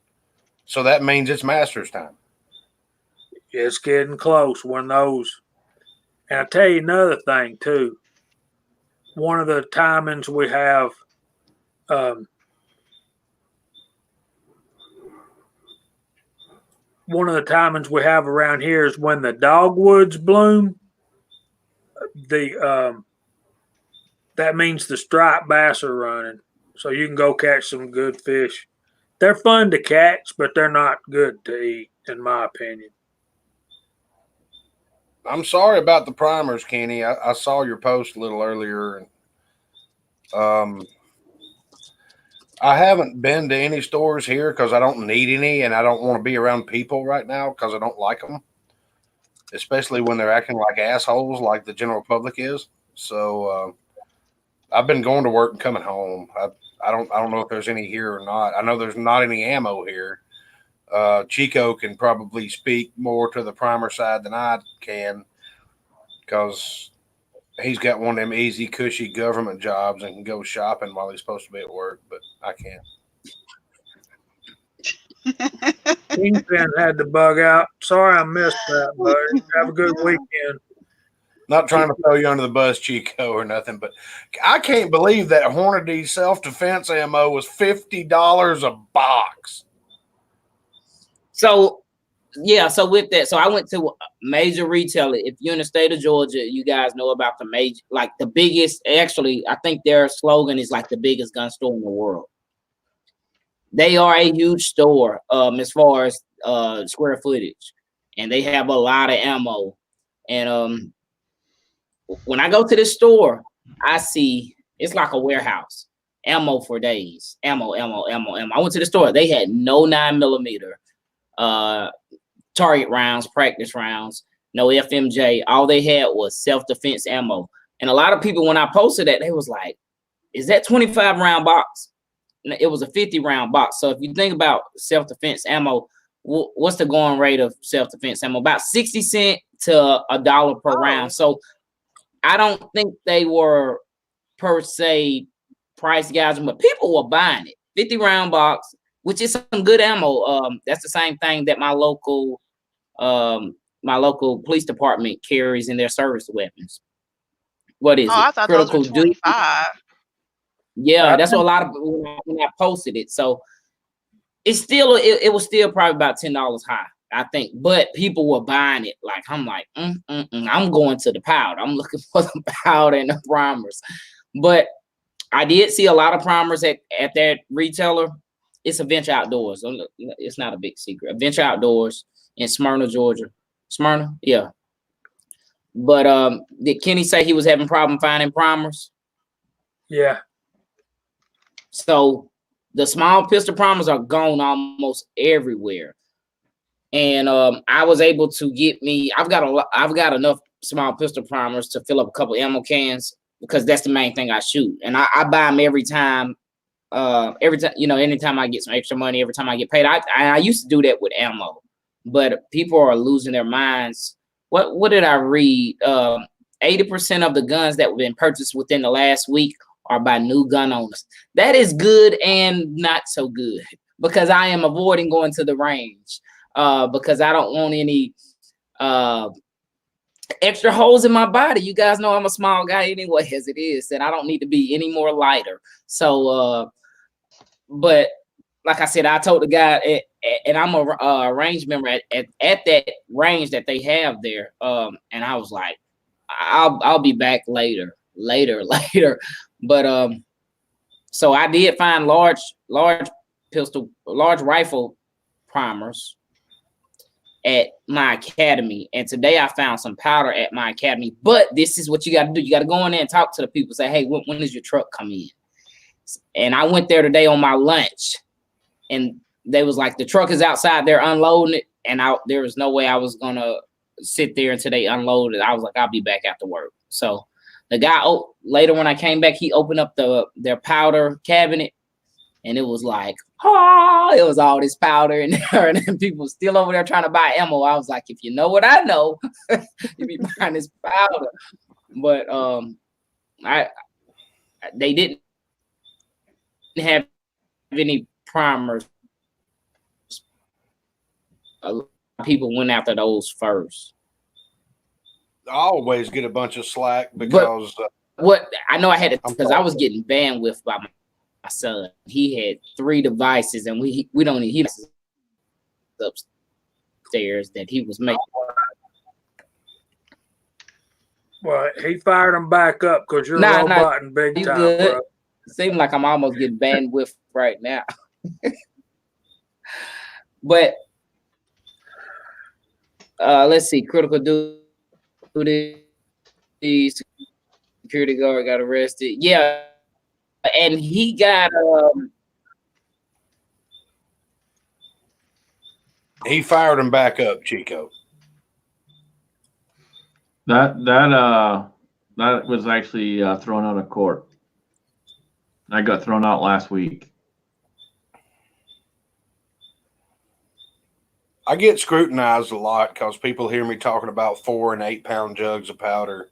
so that means it's Masters time. It's getting close when those. And I'll tell you another thing, too. One of the timings we have, around here is when the dogwoods bloom. That means the striped bass are running, so you can go catch some good fish. They're fun to catch, but they're not good to eat, in my opinion. I'm sorry about the primers, Kenny. I saw your post a little earlier. And, I haven't been to any stores here because I don't need any, and I don't want to be around people right now because I don't like them, especially when they're acting like assholes like the general public is. So I've been going to work and coming home. I don't know if there's any here or not. I know there's not any ammo here. Chico can probably speak more to the primer side than I can because he's got one of them easy, cushy government jobs and can go shopping while he's supposed to be at work, but I can't. Kingpin had to bug out. Sorry I missed that, buddy. Have a good weekend. Not trying to throw you under the bus, Chico, or nothing, but I can't believe that Hornady self-defense ammo was $50 a box. So, yeah, so with that, so I went to a major retailer. If you're in the state of Georgia, you guys know about the major, like the biggest, actually, I think their slogan is like the biggest gun store in the world. They are a huge store as far as square footage, and they have a lot of ammo. And when I go to this store, I see it's like a warehouse. Ammo for days. Ammo. I went to the store. They had no 9mm target rounds, practice rounds, no FMJ. All they had was self-defense ammo. And a lot of people, when I posted that, they was like, is that 25-round box? And it was a 50-round box. So if you think about self-defense ammo, what's the going rate of self-defense ammo? About 60 cents to $1 per round. So I don't think they were per se price gouging, but people were buying it. 50-round box, which is some good ammo. That's the same thing that my local police department carries in their service weapons. What is it? I thought Critical those were 25. Yeah, that's what a lot of when I posted it. So it's still it was still probably about $10 high, I think. But people were buying it. Like I'm like, I'm going to the powder. I'm looking for the powder and the primers. But I did see a lot of primers at that retailer. It's Adventure Outdoors. It's not a big secret. Adventure Outdoors in Smyrna, Georgia. Smyrna, yeah. But did Kenny say he was having problem finding primers? Yeah. So the small pistol primers are gone almost everywhere. And I was able to get me. I've got enough small pistol primers to fill up a couple ammo cans because that's the main thing I shoot, and I buy them every time. Anytime I get some extra money, every time I get paid. I used to do that with ammo, but people are losing their minds. What did I read? 80% of the guns that have been purchased within the last week are by new gun owners. That is good and not so good because I am avoiding going to the range. Because I don't want any extra holes in my body. You guys know I'm a small guy anyway, as it is, and I don't need to be any more lighter. So, but like I said, I told the guy, and I'm a range member at that range that they have there. And I was like, I'll be back later. But so I did find large rifle primers at my academy, and today I found some powder at my academy. But this is what you got to do. You got to go in there and talk to the people. Say, hey, when does your truck come in? And I went there today on my lunch, and they was like, the truck is outside, they're unloading it, and there was no way I was gonna sit there until they unloaded. I was like, I'll be back after work. So the guy later when I came back, he opened up their powder cabinet, and it was like, it was all this powder in there, and then people still over there trying to buy ammo. I was like, if you know what I know, you be buying this powder. But they didn't have any primers. A lot of people went after those first. I always get a bunch of slack because what I know I had to, because I was getting bandwidth by my son. He had 3 devices, and we don't need he upstairs that he was making. Well, he fired them back up because you're roboting big time, bro. It seems like I'm almost getting bandwidth right now. But let's see, critical duty, security guard got arrested. Yeah, and he got he fired him back up, Chico. That was actually thrown out of court. I got thrown out last week. I get scrutinized a lot because people hear me talking about 4 and 8 pound jugs of powder.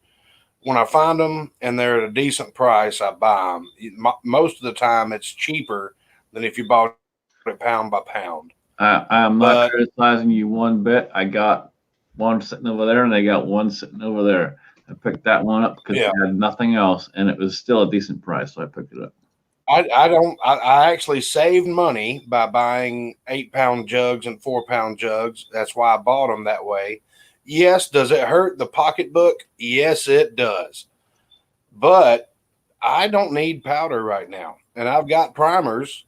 When I find them and they're at a decent price, I buy them. Most of the time, it's cheaper than if you bought it pound by pound. I'm not criticizing you one bit. I got one sitting over there, and they got one sitting over there. I picked that one up because I had nothing else, and it was still a decent price, so I picked it up. I actually saved money by buying 8 pound jugs and 4 pound jugs. That's why I bought them that way. Yes, does it hurt the pocketbook? Yes, it does. But I don't need powder right now, and I've got primers.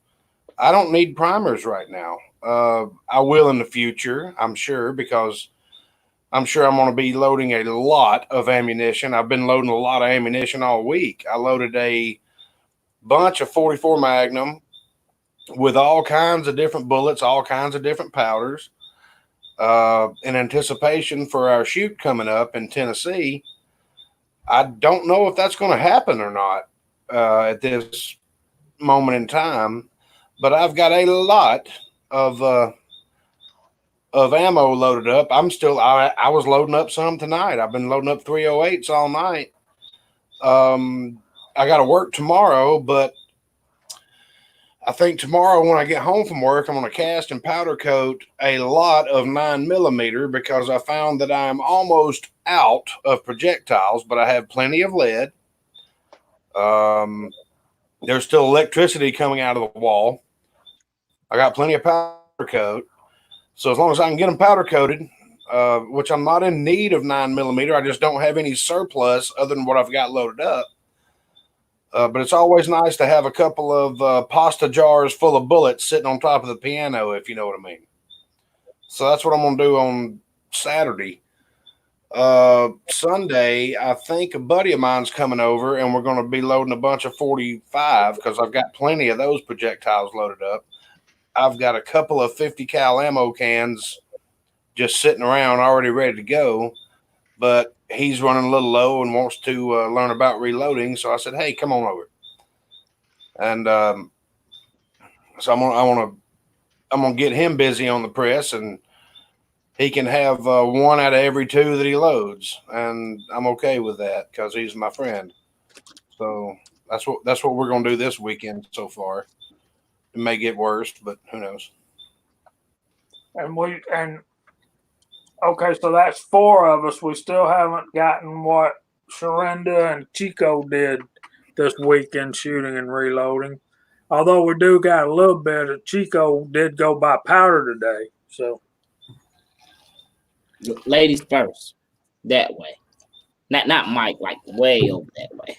I don't need primers right now. I will in the future, I'm sure, because I'm sure I'm going to be loading a lot of ammunition. I've been loading a lot of ammunition all week. I loaded a bunch of 44 Magnum with all kinds of different bullets, all kinds of different powders, in anticipation for our shoot coming up in Tennessee. I don't know if that's going to happen or not at this moment in time, but I've got a lot of ammo loaded up. I was loading up some tonight. I've been loading up 308s all night. I got to work tomorrow, but I think tomorrow when I get home from work, I'm going to cast and powder coat a lot of 9mm because I found that I'm almost out of projectiles, but I have plenty of lead. There's still electricity coming out of the wall. I got plenty of powder coat. So as long as I can get them powder coated, which I'm not in need of 9mm, I just don't have any surplus other than what I've got loaded up. But it's always nice to have a couple of pasta jars full of bullets sitting on top of the piano, if you know what I mean. So that's what I'm going to do on Saturday. Sunday, I think a buddy of mine's coming over, and we're going to be loading a bunch of 45 because I've got plenty of those projectiles loaded up. I've got a couple of 50 cal ammo cans just sitting around already ready to go, but he's running a little low and wants to learn about reloading. So I said, "Hey, come on over." And so I'm gonna get him busy on the press, and he can have one out of every two that he loads, and I'm okay with that because he's my friend. So that's what we're gonna do this weekend so far. It may get worse, but who knows? And okay, so that's 4 of us. We still haven't gotten what Sharinda and Chico did this weekend, shooting and reloading. Although we do got a little bit of Chico did go buy powder today. So Ladies first, that way. Not Mike, like way over that way.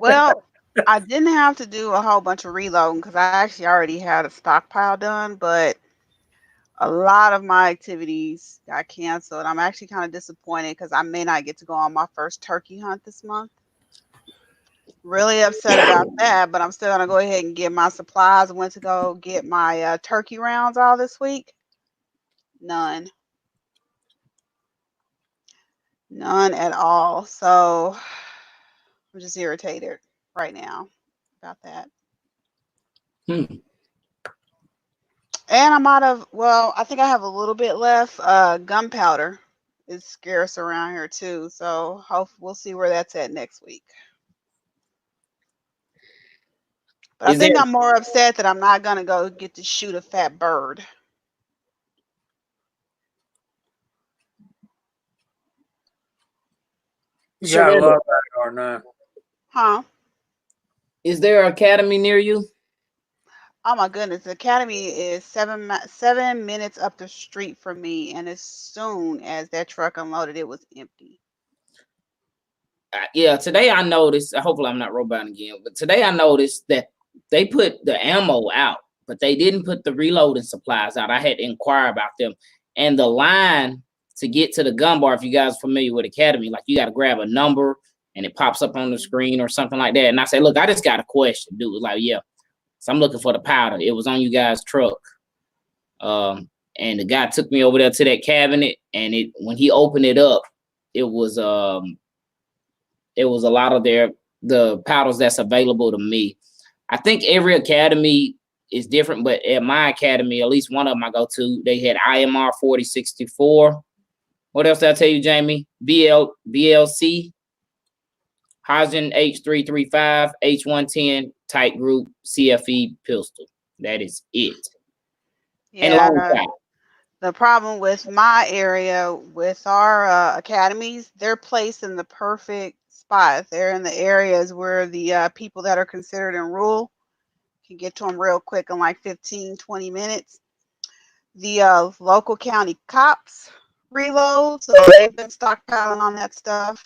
Well, I didn't have to do a whole bunch of reloading because I actually already had a stockpile done, but a lot of my activities got canceled. I'm actually kind of disappointed because I may not get to go on my first turkey hunt this month. Really upset about that, but I'm still gonna go ahead and get my supplies. I went to go get my turkey rounds all this week. None at all. So I'm just irritated right now about that. Hmm. And I'm out of, well, I think I have a little bit left. Gunpowder is scarce around here too. So we'll see where that's at next week. But I Is there think I'm more upset that I'm not gonna go get to shoot a fat bird. you gotta Sharinda, love that, or not? Huh? is there an academy near you? Oh my goodness, the academy is 7 minutes up the street from me, and as soon as that truck unloaded, it was empty. Yeah, today I noticed, hopefully I'm not roboting again, but today I noticed that they put the ammo out, but they didn't put the reloading supplies out. I had to inquire about them. And the line to get to the gun bar, if you guys are familiar with Academy, like you got to grab a number and it pops up on the screen or something like that. And I say, look, I just got a question, dude. Like, yeah. So I'm looking for the powder. It was on you guys' truck. And the guy took me over there to that cabinet, and when he opened it up, it was a lot of the powders that's available to me. I think every academy is different, but at my academy, at least one of them I go to, they had IMR 4064. What else did I tell you, Jamie? BLC, Hazen H335, H110, tight group, CFE pistol. That is it. And long Yeah, the problem with my area with our academies, they're placed in the perfect spot. They're in the areas where the people that are considered in rural can get to them real quick in like 15, 20 minutes. The local county cops reload, so they've been stockpiling on that stuff.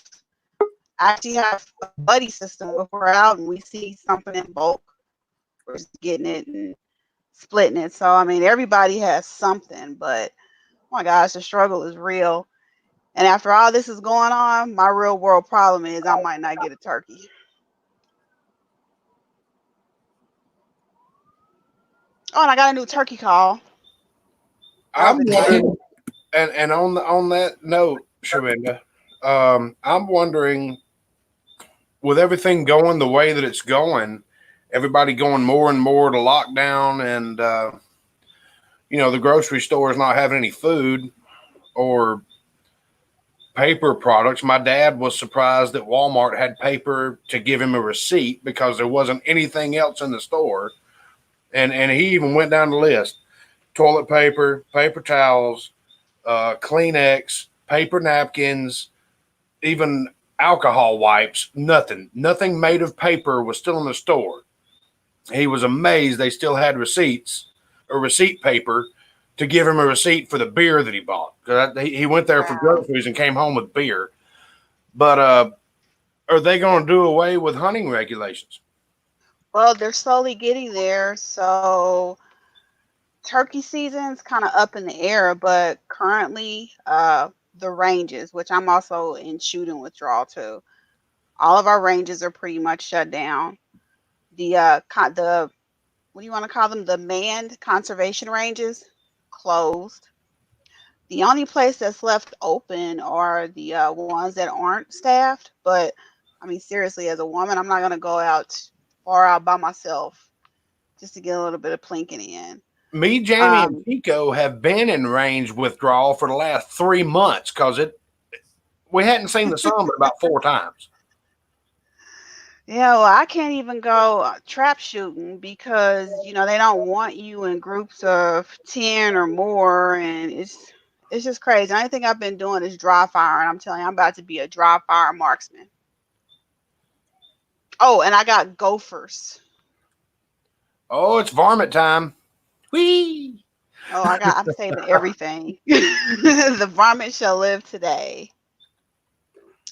I actually have a buddy system. If we're out and we see something in bulk, we're just getting it and splitting it. So I mean, everybody has something, but oh my gosh, the struggle is real. And after all this is going on, my real world problem is I might not get a turkey. Oh, and I got a new turkey call. I'm wondering, and on that note, Sharinda, I'm wondering, with everything going the way that it's going, everybody going more and more to lockdown, and the grocery stores not having any food or paper products. My dad was surprised that Walmart had paper to give him a receipt because there wasn't anything else in the store, and he even went down the list: toilet paper, paper towels, Kleenex, paper napkins, even alcohol wipes. Nothing made of paper was still in the store. He was amazed they still had receipts or receipt paper to give him a receipt for the beer that he bought. He went there for groceries and came home with beer. But are they going to do away with hunting regulations? Well, they're slowly getting there. So turkey season's kind of up in the air, but currently the ranges, which I'm also in shooting withdrawal too. All of our ranges are pretty much shut down. The what do you want to call them? The manned conservation ranges closed. The only place that's left open are the ones that aren't staffed. But I mean, seriously, as a woman, I'm not gonna go out far out by myself just to get a little bit of plinking in. Me, Jamie, and Chico have been in range withdrawal for the last 3 months because we hadn't seen the sun but about 4 times. Yeah, well, I can't even go trap shooting because they don't want you in groups of 10 or more, and it's just crazy. The only thing I've been doing is dry fire, and I'm telling you, I'm about to be a dry fire marksman. Oh, and I got gophers. Oh, it's varmint time. Whee! Oh, I'm saving everything. The varmint shall live today.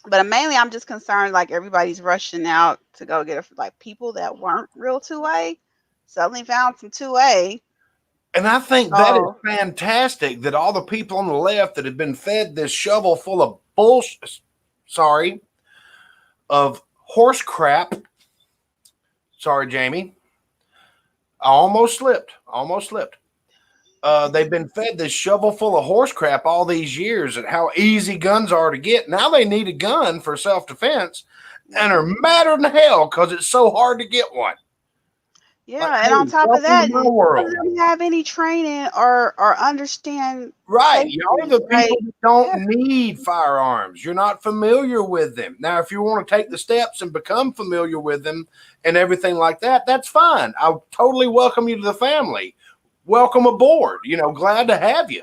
But mainly, I'm just concerned, like, everybody's rushing out to go get like people that weren't real 2A suddenly found some 2A. And I think that is fantastic that all the people on the left that have been fed this shovel full of bullshit, of horse crap. Sorry, Jamie. I almost slipped. They've been fed this shovel full of horse crap all these years and how easy guns are to get. Now they need a gun for self-defense and are madder than hell because it's so hard to get one. Yeah, like, and on top of that, none of them have any training or understand. Right. Y'all are the people that don't need firearms. You're not familiar with them. Now, if you want to take the steps and become familiar with them and everything like that, that's fine. I'll totally welcome you to the family. Welcome aboard. Glad to have you.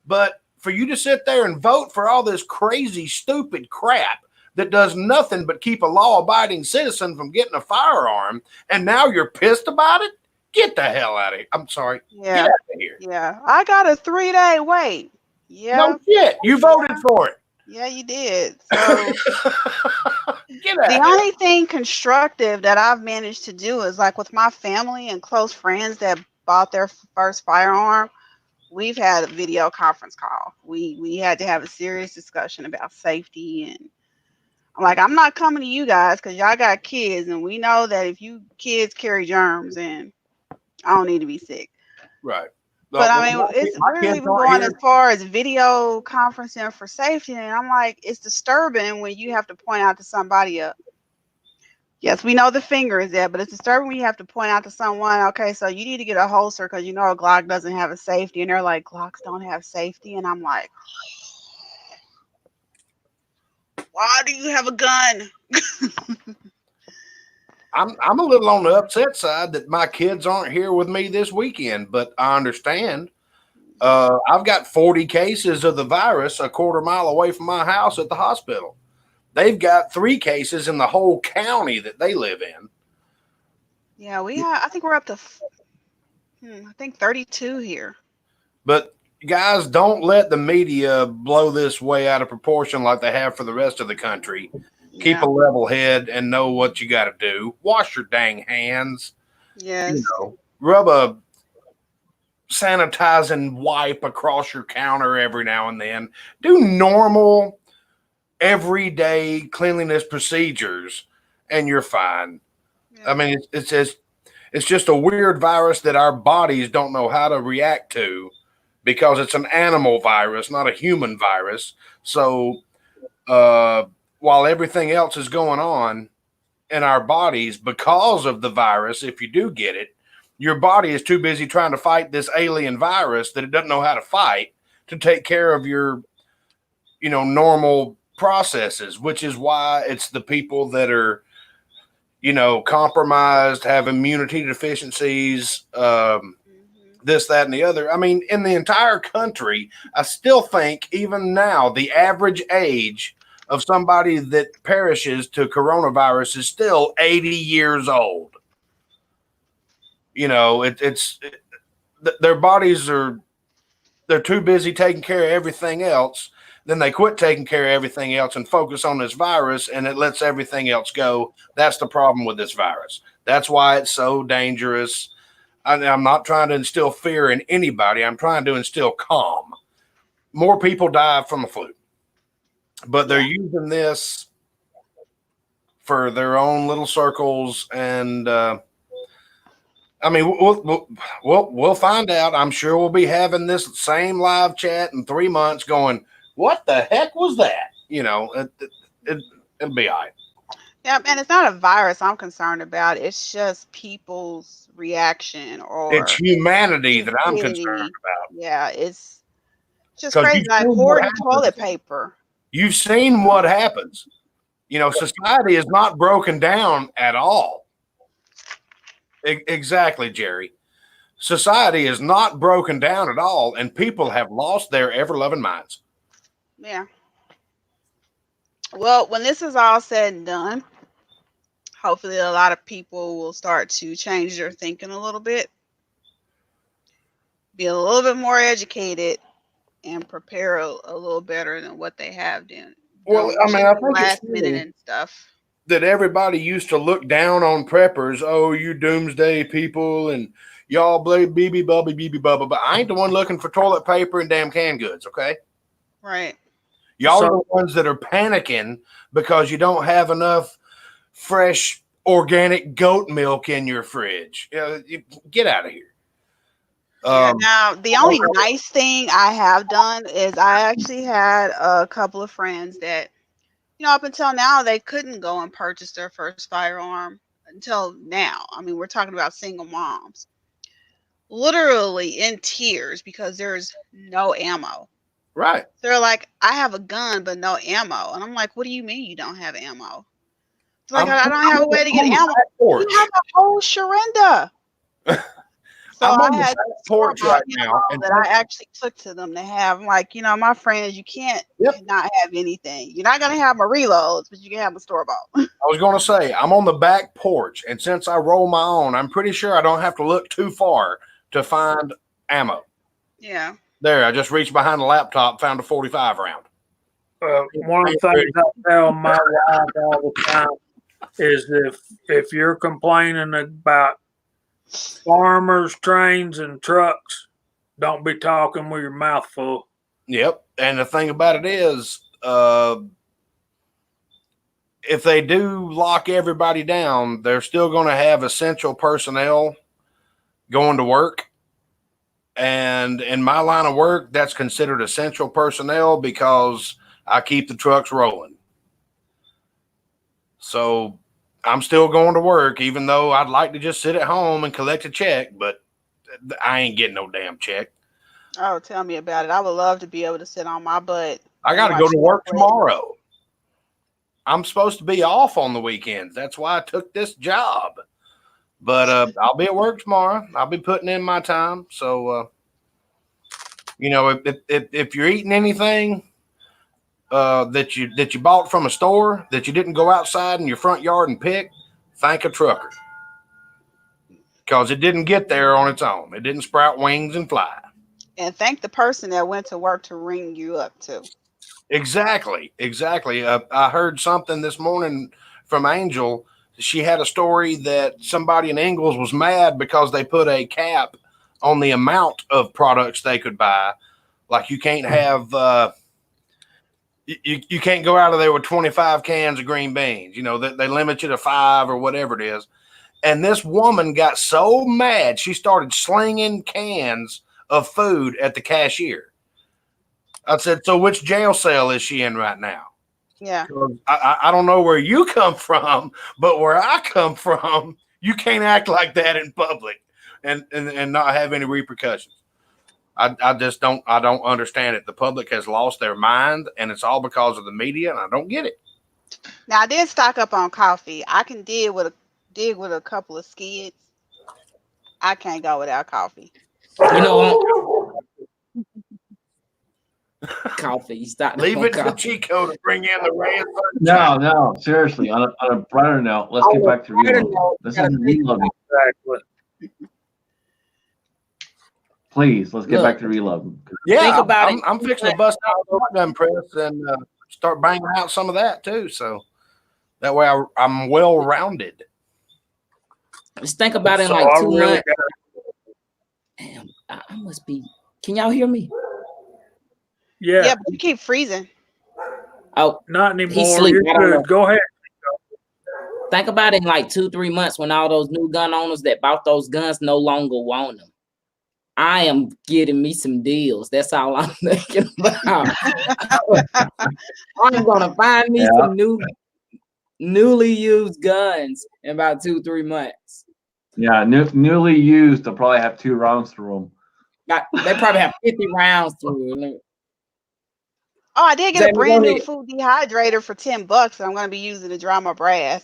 But for you to sit there and vote for all this crazy, stupid crap that does nothing but keep a law-abiding citizen from getting a firearm, and now you're pissed about it? Get the hell out of here. I'm sorry. Yeah. Get out of here. Yeah. I got a 3-day wait. Yeah. No shit. You voted for it. Yeah, you did. So Get out the only thing constructive that I've managed to do is, like, with my family and close friends that bought their first firearm, we've had a video conference call. We had to have a serious discussion about safety, and I'm like, I'm not coming to you guys because y'all got kids, and we know that if you kids carry germs, and I don't need to be sick. Right. But I mean, we're even going as far as video conferencing for safety, and I'm like, it's disturbing when you have to point out to somebody yes, we know the finger is there, but it's disturbing when you have to point out to someone, okay, so you need to get a holster because a Glock doesn't have a safety, and they're like, Glocks don't have safety, and I'm like, why do you have a gun? I'm a little on the upset side that my kids aren't here with me this weekend, but I understand. I've got 40 cases of the virus a quarter mile away from my house at the hospital. They've got 3 cases in the whole county that they live in. Yeah, I think we're up to, I think 32 here. But guys, don't let the media blow this way out of proportion like they have for the rest of the country. Yeah. Keep a level head and know what you got to do. Wash your dang hands. Yes. Rub a sanitizing wipe across your counter every now and then. Do normal, everyday cleanliness procedures, and you're fine. Yeah. I mean, it's just a weird virus that our bodies don't know how to react to because it's an animal virus, not a human virus. So, while everything else is going on in our bodies because of the virus, if you do get it, your body is too busy trying to fight this alien virus that it doesn't know how to fight to take care of your, normal processes, which is why it's the people that are, compromised, have immunity deficiencies, this, that, and the other. I mean, in the entire country, I still think even now, the average age of somebody that perishes to coronavirus is still 80 years old. Their bodies they're too busy taking care of everything else. Then they quit taking care of everything else and focus on this virus, and it lets everything else go. That's the problem with this virus. That's why it's so dangerous. I'm not trying to instill fear in anybody. I'm trying to instill calm. More people die from the flu. but they're using this for their own little circles. And I mean, we'll find out. I'm sure we'll be having this same live chat in 3 months going, what the heck was that? It'll be all right. Yeah, and it's not a virus I'm concerned about. It's just people's reaction It's or humanity that I'm concerned stupidity. about. Yeah, it's just 'Cause crazy. you've Like seen what hoarding toilet happens. paper. You've seen what happens. Society is not broken down at all. Exactly, Jerry. Society is not broken down at all, and people have lost their ever-loving minds. Yeah. Well, when this is all said and done, hopefully a lot of people will start to change their thinking a little bit, be a little bit more educated, and prepare a little better than what they have done. Well, I mean, I think last it's minute funny and stuff. that everybody used to look down on preppers. Oh, you doomsday people, and y'all blame BB Bubba. But I ain't the one looking for toilet paper and damn canned goods, okay? Right. Y'all are the ones that are panicking because you don't have enough fresh organic goat milk in your fridge. Get out of here. Yeah, now, the only nice thing I have done is I actually had a couple of friends that, up until now, they couldn't go and purchase their first firearm until now. I mean, we're talking about single moms. Literally in tears because there's no ammo. Right. They're like, I have a gun, but no ammo. And I'm like, what do you mean you don't have ammo? It's like, I don't have a way to get ammo. You have a whole Sharinda. So I'm I had porch right now that I actually took to them to have. I'm like, my friends, you can't not have anything. You're not gonna have my reloads, but you can have a store bought. I was gonna say I'm on the back porch, and since I roll my own, I'm pretty sure I don't have to look too far to find ammo. Yeah. There, I just reached behind the laptop, found a 45 round. One of the things I tell my wife all the time is if you're complaining about farmers, trains, and trucks, don't be talking with your mouth full. Yep. And the thing about it is, if they do lock everybody down, they're still going to have essential personnel going to work. And in my line of work, that's considered essential personnel because I keep the trucks rolling. So I'm still going to work, even though I'd like to just sit at home and collect a check, but I ain't getting no damn check. Oh, tell me about it. I would love to be able to sit on my butt. I got to go to work tomorrow. I'm supposed to be off on the weekends. That's why I took this job. But I'll be at work tomorrow. I'll be putting in my time. So, if you're eating anything that you bought from a store that you didn't go outside in your front yard and pick, thank a trucker. Because it didn't get there on its own. It didn't sprout wings and fly. And thank the person that went to work to ring you up too. Exactly. I heard something this morning from Angel. She had a story that somebody in Ingalls was mad because they put a cap on the amount of products they could buy. Like you can't have, you can't go out of there with 25 cans of green beans. They limit you to 5 or whatever it is. And this woman got so mad, she started slinging cans of food at the cashier. I said, so which jail cell is she in right now? Yeah. I don't know where you come from, but where I come from, you can't act like that in public and not have any repercussions. I just don't understand it. The public has lost their mind, and it's all because of the media, and I don't get it. Now I did stock up on coffee. I can dig with a couple of skids. I can't go without coffee. Coffee. You start Leave it to Chico to bring in the red. No, seriously. On a brighter note, let's get back to reloading. This is reloading. Exactly. Please, let's get back to reloading. Yeah, think about it. I'm fixing to bust out the shotgun press and start banging out some of that too. So that way I'm well rounded. Just think about it in like 2 months. Damn, I must be. Can y'all hear me? Yeah. Yeah, but you keep freezing. Oh, Not he anymore. sleep. You're I don't know. good. Go ahead. Think about it in like 2-3 months when all those new gun owners that bought those guns no longer want them. I am getting me some deals. That's all I'm thinking about. I'm gonna find me some newly used guns in about 2-3 months. Yeah, newly used. They'll probably have 2 rounds through them. They probably have 50 rounds through it. Oh, I did get a Jamie, brand go new ahead. food dehydrator for $10. I'm going to be using to dry my brass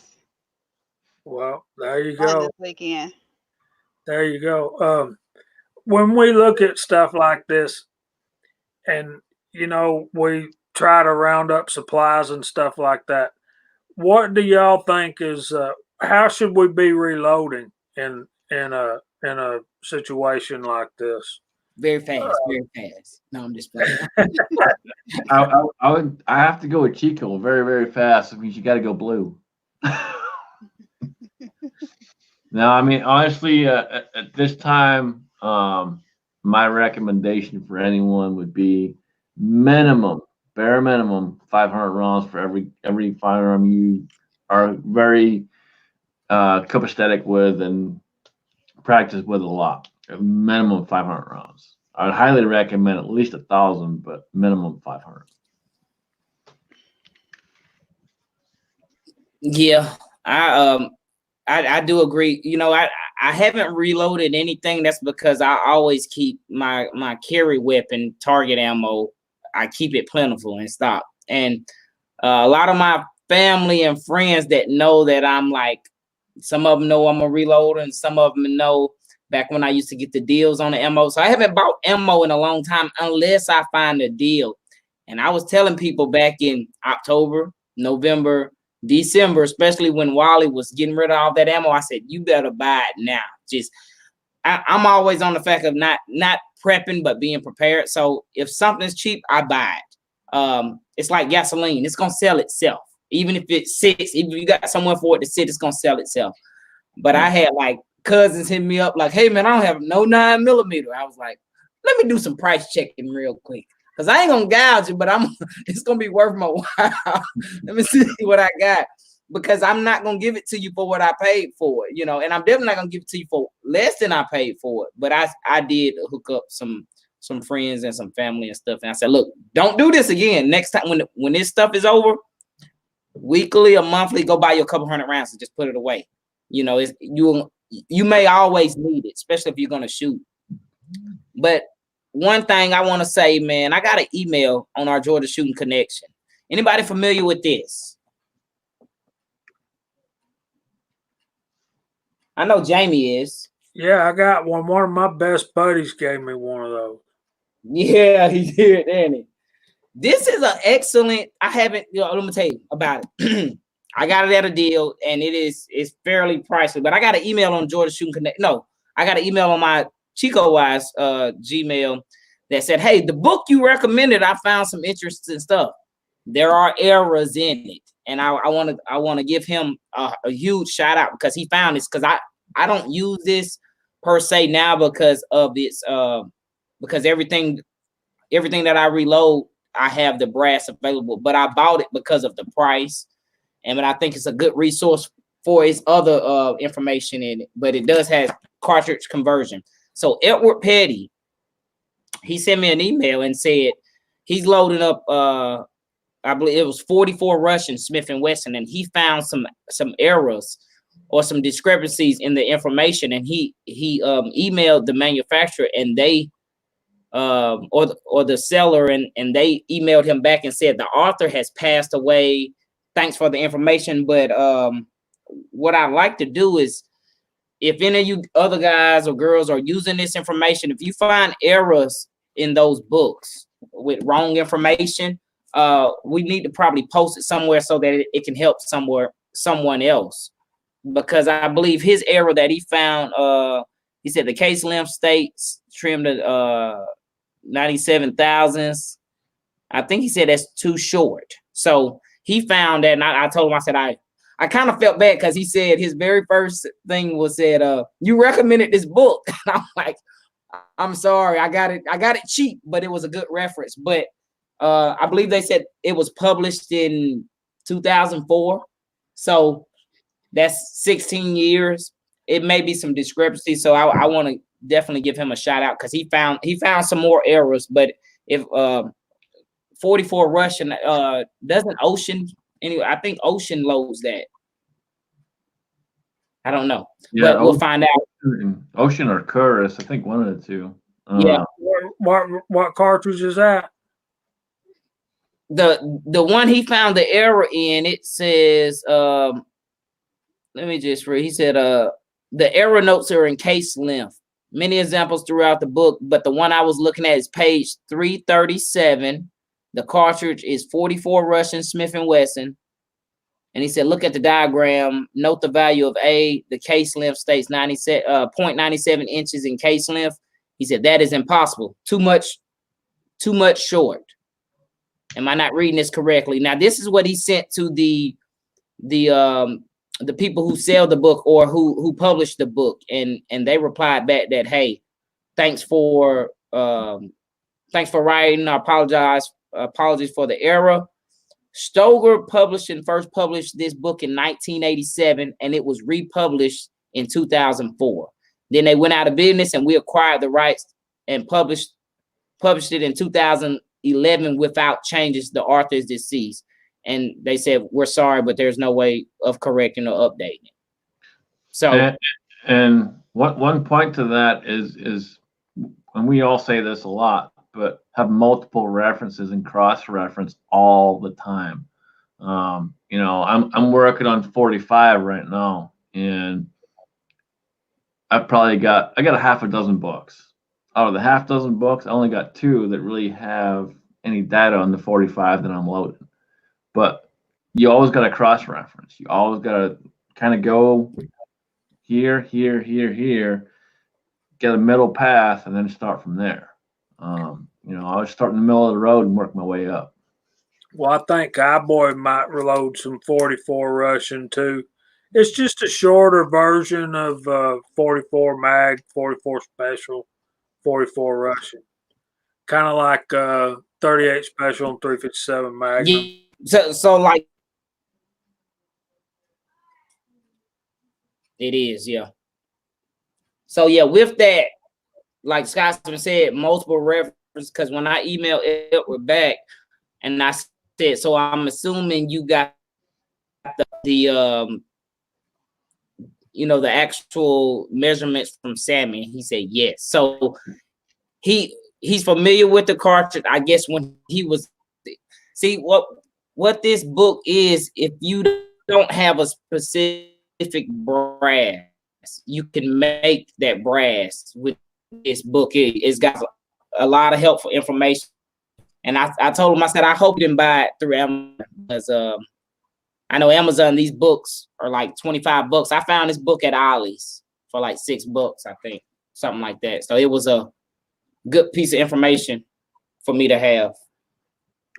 Well, there you on go. this weekend. There you go. When we look at stuff like this, and we try to round up supplies and stuff like that, what do y'all think is how should we be reloading in a situation like this? Very fast, very fast. No, I'm just playing. I have to go with Chico very, very fast. It means you got to go blue. No, I mean, honestly, at this time, my recommendation for anyone would be bare minimum, 500 rounds for every firearm you are very copacetic with and practice with a lot. A minimum 500 rounds. I'd highly recommend at least 1,000, but minimum 500. Yeah, I do agree. I haven't reloaded anything. That's because I always keep my carry weapon target ammo. I keep it plentiful and stock. And a lot of my family and friends that know that I'm like, some of them know I'm a reloader, and some of them know back when I used to get the deals on the ammo. So I haven't bought ammo in a long time unless I find a deal. And I was telling people back in October, November, December, especially when Wally was getting rid of all that ammo, I said, you better buy it now. I'm always on the fact of not prepping, but being prepared. So if something's cheap, I buy it. It's like gasoline. It's going to sell itself. Even if it sits, if you got somewhere for it to sit, it's going to sell itself. But I had like cousins hit me up like, hey man, I don't have no 9mm. I was like, let me do some price checking real quick. Cause I ain't gonna gouge it, but it's gonna be worth my while. Let me see what I got. Because I'm not gonna give it to you for what I paid for it, and I'm definitely not gonna give it to you for less than I paid for it. But I did hook up some friends and some family and stuff. And I said, look, don't do this again. Next time when this stuff is over, weekly or monthly, go buy you a couple hundred rounds and just put it away. You may always need it, especially if you're gonna shoot. But one thing I want to say, man, I got an email on our Georgia Shooting Connection. Anybody familiar with this? I know Jamie is. Yeah, I got one. One of my best buddies gave me one of those. Yeah, he did, didn't he? This is an excellent. I haven't. Let me tell you about it. I got it at a deal, and it's fairly pricey. But I got an email on Georgia Shooting Connect. No, I got an email on my Chico Wise Gmail that said, "Hey, the book you recommended, I found some interesting stuff. There are errors in it, and I want to give him a huge shout out because he found this. Because I don't use this per se now because of its because everything that I reload, I have the brass available. But I bought it because of the price, and I think it's a good resource for its other information in it. But it does have cartridge conversion. So Edward Petty, he sent me an email and said he's loading up. I believe it was 44 Russian Smith & Wesson, and he found some errors or some discrepancies in the information, and he emailed the manufacturer, and they or the seller, and they emailed him back and said the author has passed away. Thanks for the information, but what I'd like to do is, if any of you other guys or girls are using this information, if you find errors in those books with wrong information, we need to probably post it somewhere so that it can help someone else. Because I believe his error that he found, he said the case length states trimmed at 97 thousandths. I think he said that's too short. So he found that, and I told him, I said, I kind of felt bad because he said his very first thing was said, you recommended this book. And I'm like, I'm sorry, I got it cheap, but it was a good reference. But I believe they said it was published in 2004. So that's 16 years. It may be some discrepancy. So I want to definitely give him a shout out because he found some more errors. But if 44 Russian doesn't Ocean anyway, I think Ocean loads that. I don't know, Yeah, but we'll find out. Ocean or Chorus, I think one of the two. Yeah. What cartridge is that? The one he found the error in, it says, let me just read. He said, the error notes are in case length. Many examples throughout the book, but the one I was looking at is page 337. The cartridge is 44 Russian Smith & Wesson. And he said, look at the diagram. Note the value of A. The case length states 0.97 inches in case length. He said, that is impossible. Too much short. Am I not reading this correctly? Now, this is what he sent to the people who sell the book or who published the book. And they replied back that, hey, thanks for writing. Apologies for the error. Stoger first published this book in 1987, and it was republished in 2004. Then they went out of business, and we acquired the rights and published it in 2011 without changes. The author is deceased, and they said, we're sorry, but there's no way of correcting or updating it. So, and one point to that is, and we all say this a lot, but have multiple references and cross-reference all the time. I'm working on 45 right now, and I got a half a dozen books. Out of the half dozen books, I only got 2 that really have any data on the 45 that I'm loading. But you always got to cross-reference. You always got to kind of go here, get a middle path, and then start from there. I would start in the middle of the road and work my way up. Well, I think Cowboy might reload some 44 Russian too. It's just a shorter version of 44 mag, 44 special, 44 Russian. Kind of like 38 special and 357 Magnum. Yeah, so like it is, yeah. So yeah, with that, like Scotsman said, multiple references, because when I emailed Edward back and I said, so I'm assuming you got the actual measurements from Sammy. He said yes. So he's familiar with the cartridge. I guess when he was see what this book is, if you don't have a specific brass, you can make that brass with this book. It's got a lot of helpful information. And I told him, I said, I hope you didn't buy it through Amazon, because I know Amazon, these books are like $25. I found this book at Ollie's for like $6, I think, something like that. So it was a good piece of information for me to have,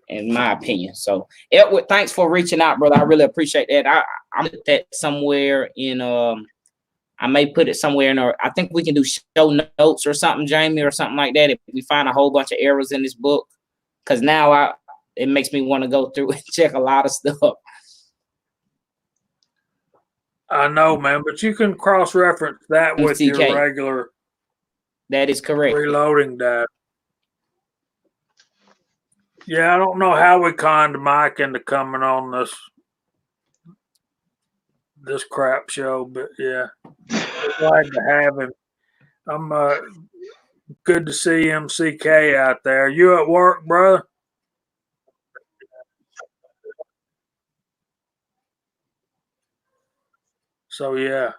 in my opinion. So Edward, thanks for reaching out, brother. I really appreciate that. I put that somewhere in I may put it somewhere in I think we can do show notes or something, Jamie, or something like that, if we find a whole bunch of errors in this book. Because now it makes me want to go through and check a lot of stuff. I know, man, but you can cross-reference that with MCK. your regular. That is correct. Reloading data. Yeah, I don't know how we conned Mike into coming on this crap show, but yeah, glad to have him. I'm good to see MCK out there. You at work, bro? So yeah,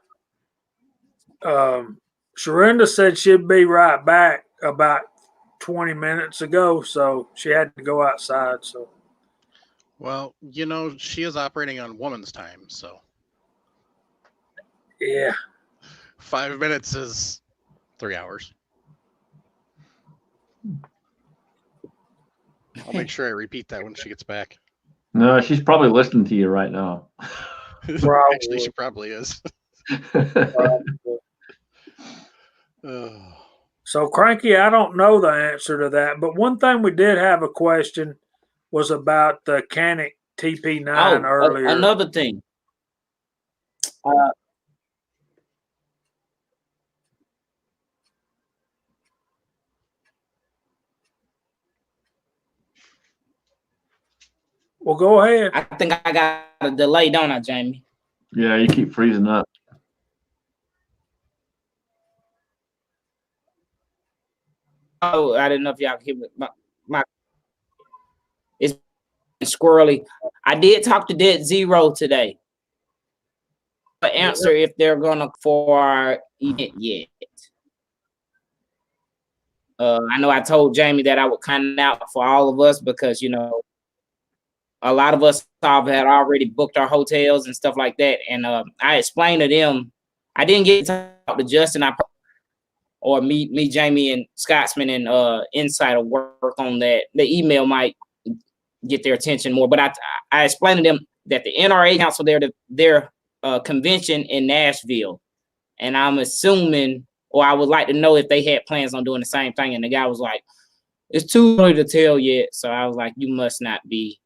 Sharinda said she'd be right back about 20 minutes ago, so she had to go outside. So, well, she is operating on woman's time, so yeah, 5 minutes is 3 hours. I'll make sure I repeat that when she gets back. No, she's probably listening to you right now. Actually, she probably is. So, Cranky, I don't know the answer to that, but one thing we did have a question. was about the Canic TP9 earlier. Another thing. Well, go ahead. I think I got a delay, don't I, Jamie? Yeah, you keep freezing up. Oh, I didn't know if y'all could hear me. My it's squirrely. I did talk to Dead Zero today. But answer if they're gonna for our event yet. I know I told Jamie that I would come out for all of us because a lot of us had already booked our hotels and stuff like that. And I explained to them, I didn't get to talk to Justin, or me, Jamie, and Scotsman and Insider work on that. The email might get their attention more, but I explained to them that the NRA council their convention in Nashville, and I'm assuming, or I would like to know if they had plans on doing the same thing. And the guy was like, "It's too early to tell yet." So I was like, "You must not be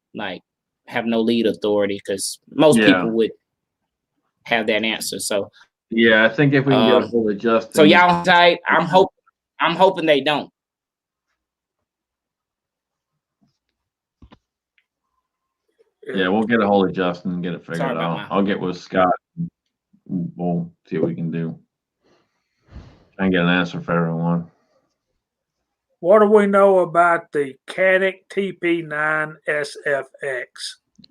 have no lead authority," because most people would have that answer. So yeah, I think if we can get a hold of Justin. So y'all tight. I'm hoping they don't. Yeah, we'll get a hold of Justin and get it figured out. I'll get with Scott. We'll see what we can do. Try and get an answer for everyone. What do we know about the Canic TP9 SFX?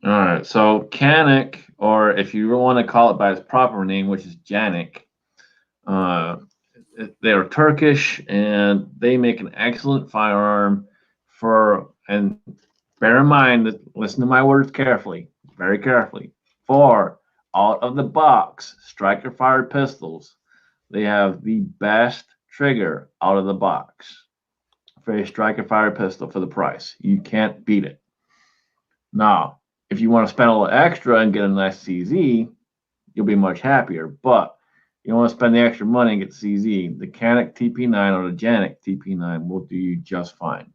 All right, so Canic, or if you want to call it by its proper name, which is Janik, they're Turkish and they make an excellent firearm and bear in mind that, listen to my words carefully, very carefully, for out of the box striker fired pistols, they have the best trigger out of the box for a striker fired pistol for the price. You can't beat it. Now, if you want to spend a little extra and get a nice CZ, you'll be much happier. But you don't want to spend the extra money and get the CZ. The Canic TP9 or the Janik TP9 will do you just fine.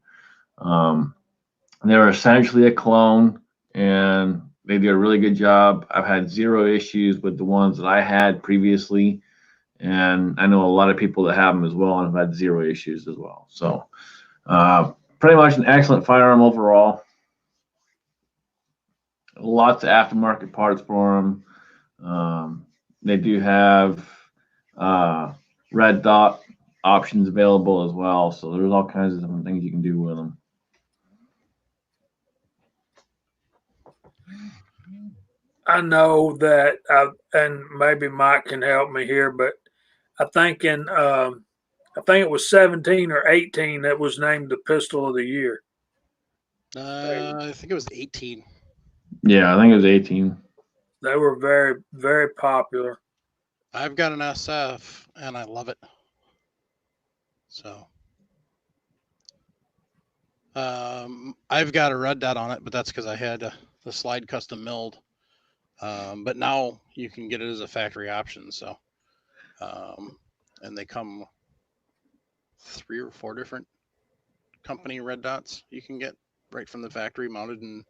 They're essentially a clone, and they do a really good job. I've had zero issues with the ones that I had previously, and I know a lot of people that have them as well, and have had zero issues as well. So pretty much an excellent firearm overall. Lots of aftermarket parts for them. They do have red dot options available as well, so there's all kinds of different things you can do with them. I know that, and maybe Mike can help me here, but I think I think it was 17 or 18 that was named the Pistol of the Year. I think it was 18. Yeah, I think it was 18. They were very, very popular. I've got an SF and I love it. So I've got a red dot on it, but that's because I had the slide custom milled. But now you can get it as a factory option. So and they come 3 or 4 different company red dots you can get right from the factory, mounted and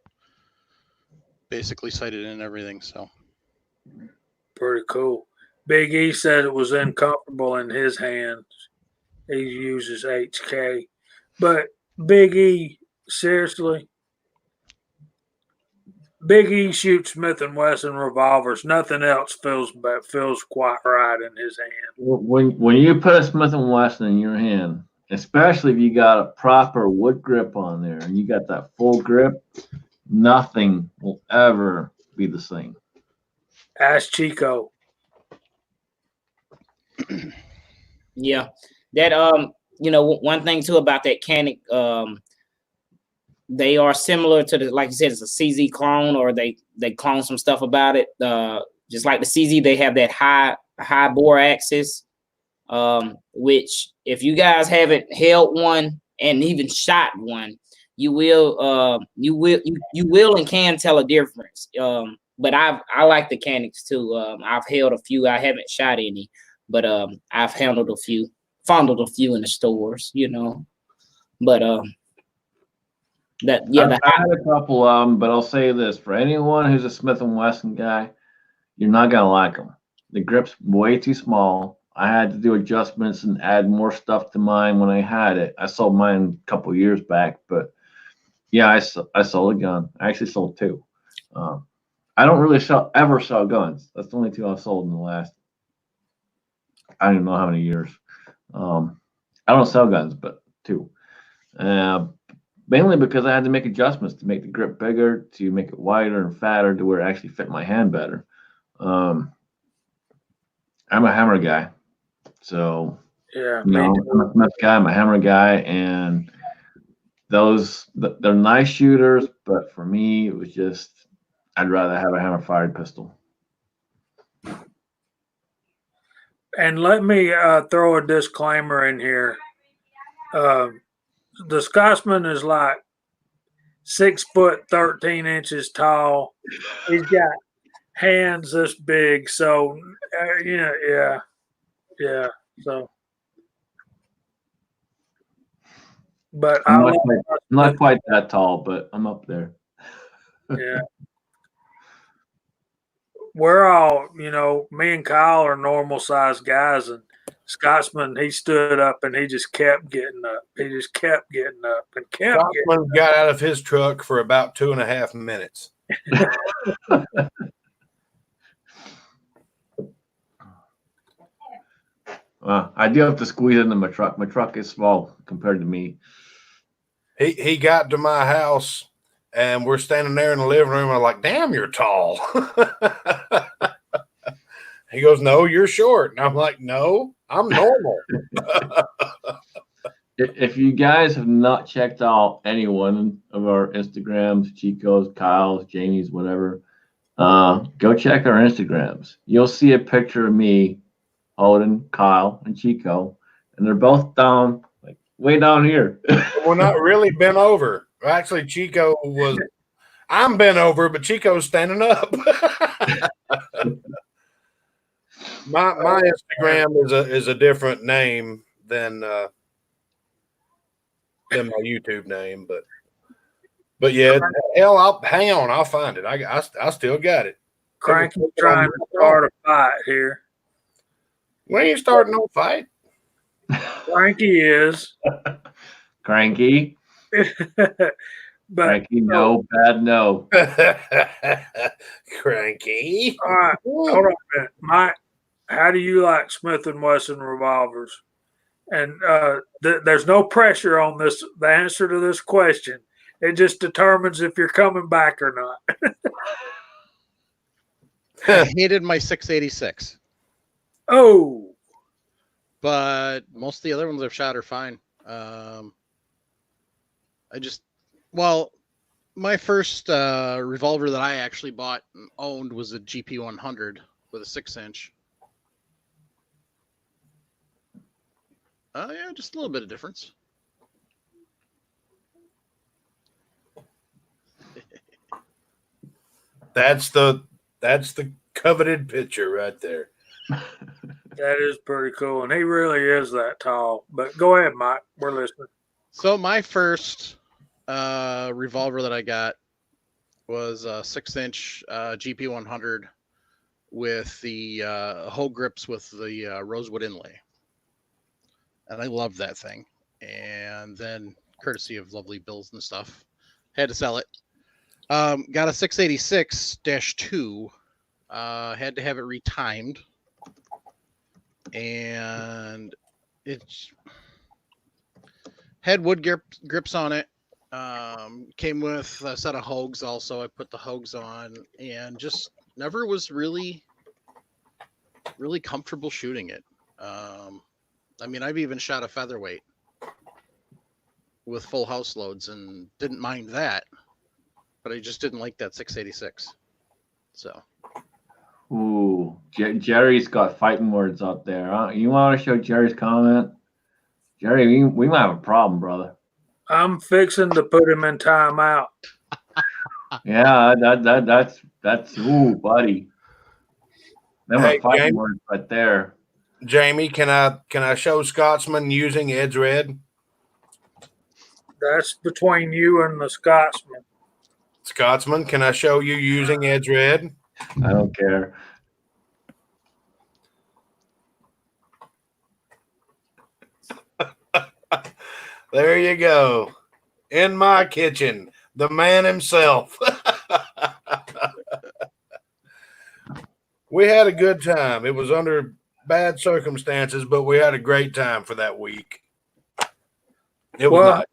basically sighted in everything. So pretty cool. Big E said it was uncomfortable in his hands. He uses HK. But Big E, seriously, Big E shoots Smith & Wesson revolvers. Nothing else feels quite right in his hand. When you put a Smith & Wesson in your hand, especially if you got a proper wood grip on there and you got that full grip, nothing will ever be the same. Ask Chico. Yeah, that one thing too about that Canic, they are similar to the, like you said, it's a CZ clone, or they clone some stuff about it. Just like the CZ, they have that high bore axis, which if you guys haven't held one and even shot one, you will and can tell a difference. But I like the Canics too. I've held a few. I haven't shot any, but I've fondled a few in the stores, But The I had a couple of them, but I'll say this: for anyone who's a Smith and Wesson guy, you're not gonna like them. The grip's way too small. I had to do adjustments and add more stuff to mine when I had it. I sold mine a couple years back, but yeah, I sold a gun. I actually sold two. I don't really ever sell guns. That's the only two I've sold in the last I don't even know how many years. I don't sell guns, but two. Mainly because I had to make adjustments to make the grip bigger, to make it wider and fatter, to where it actually fit my hand better. I'm a hammer guy, so Yeah, you me know, too. I'm a Smith guy, I'm a hammer guy, and they're nice shooters, but for me, it was just I'd rather have a hammer fired pistol. And let me throw a disclaimer in here. The Scotsman is like 6'13" tall. He's got hands this big, so yeah. So, but I'm not quite that tall, but I'm up there. Yeah. We're all, me and Kyle are normal sized guys, and Scotsman, he stood up and he just kept getting up. He just kept getting up and kept Scotsman got out of his truck for about 2.5 minutes. I do have to squeeze into my truck. My truck is small compared to me. He got to my house and we're standing there in the living room. I'm like, damn, you're tall. He goes, no, you're short. And I'm like, no, I'm normal. If you guys have not checked out any one of our Instagrams, Chico's, Kyle's, Jamie's, whatever, go check our Instagrams. You'll see a picture of me holding Kyle and Chico, and they're both down, like way down here. We're not really bent over. Actually, I'm bent over, but Chico's standing up. My Instagram is a different name than my YouTube name, but yeah, hell, hang on, I'll find it. I still got it. Cranky trying to start a fight here. We ain't starting no fight. Cranky is. Cranky. But Cranky, no, bad no. Cranky. All right, hold on a minute. Mike, how do you like Smith & Wesson revolvers? And there's no pressure on this. The answer to this question, it just determines if you're coming back or not. I hated my 686, Oh, but most of the other ones I've shot are fine. My first revolver that I actually bought and owned was a GP 100 with a 6-inch. Yeah, just a little bit of difference. That's the coveted picture right there. that is pretty cool. And he really is that tall. But go ahead, Mike. We're listening. So my first revolver that I got was a 6-inch GP 100 with the hoe grips with the rosewood inlay. And I loved that thing. And then, courtesy of lovely bills and stuff, had to sell it. Got a 686-2. Had to have it retimed. And it had wood grips on it. Came with a set of hogues also. I put the hogues on and just never was really comfortable shooting it. I mean, I've even shot a featherweight with full house loads and didn't mind that, but I just didn't like that 686. So. Ooh, Jerry's got fighting words out there. Huh? You want to show Jerry's comment? Jerry, we might have a problem, brother. I'm fixing to put him in timeout. Yeah, that's ooh, buddy. Them are fighting words right there. Jamie, can I show Scotsman using Edge Red? That's between you and the Scotsman. Scotsman, can I show you using Edge Red? I don't care. There you go. In my kitchen, the man himself. We had a good time. It was under bad circumstances, but we had a great time for that week. It was Well,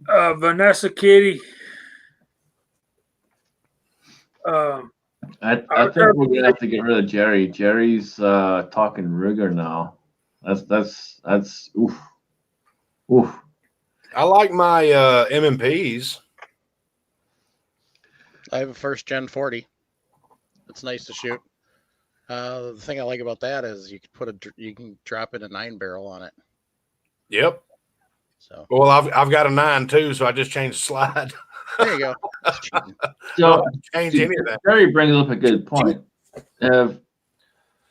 nice. Vanessa Kitty. I Our think we're gonna have to get rid of Jerry. Jerry's talking rigor now. That's oof. Oof. I like my MMPs. I have a first gen 40. It's nice to shoot. The thing I like about that is you can drop in a 9-barrel on it. Yep. So Well, I've got a 9 too, so I just changed the slide. there you go. That's cheating. So Change see, any of that. Jerry brings up a good point.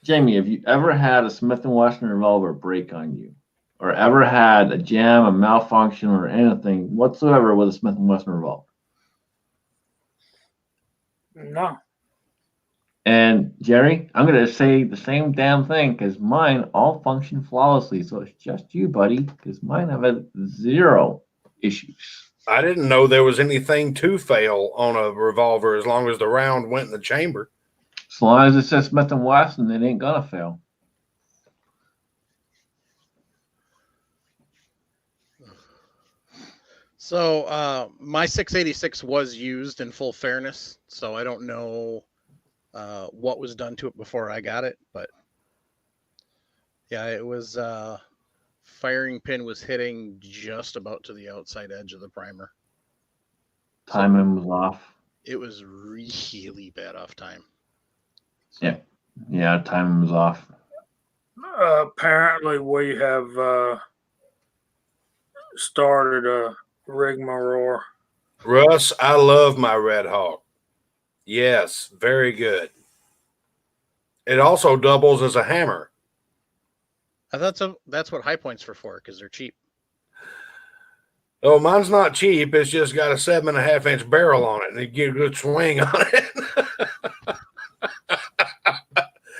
Jamie, have you ever had a Smith & Wesson revolver break on you, or ever had a jam, a malfunction, or anything whatsoever with a Smith & Wesson revolver? No. And Jerry, I'm going to say the same damn thing because mine all function flawlessly. So it's just you, buddy, because mine have had 0 issues. I didn't know there was anything to fail on a revolver as long as the round went in the chamber. As long as it says Smith & Wesson, it ain't going to fail. So my 686 was used in full fairness, so I don't know what was done to it before I got it, but yeah, it was firing pin was hitting just about to the outside edge of the primer. Timing was off. It was really bad off time. Yeah, timing was off. Apparently, we have started a rigmarole. Russ, I love my Red Hawk. Yes, very good. It also doubles as a hammer. I thought that's what high points were for, because they're cheap. Oh, mine's not cheap. It's just got a 7.5-inch barrel on it, and you get a good swing on it.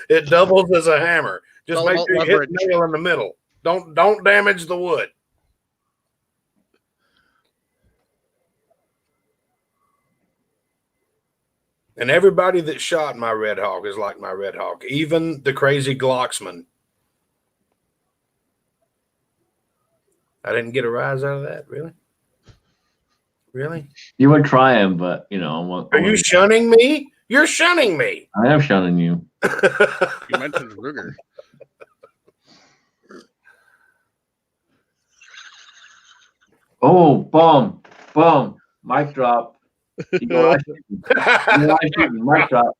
It doubles as a hammer. Just make sure you hit the nail in the middle. Don't damage the wood. And everybody that shot my Red Hawk is like my Red Hawk, even the crazy Glocksman. I didn't get a rise out of that, really? Really? You would try him, but you know. Are you shunning me? You're shunning me. I am shunning you. You mentioned Ruger. Oh, boom, mic drop. Mic drop.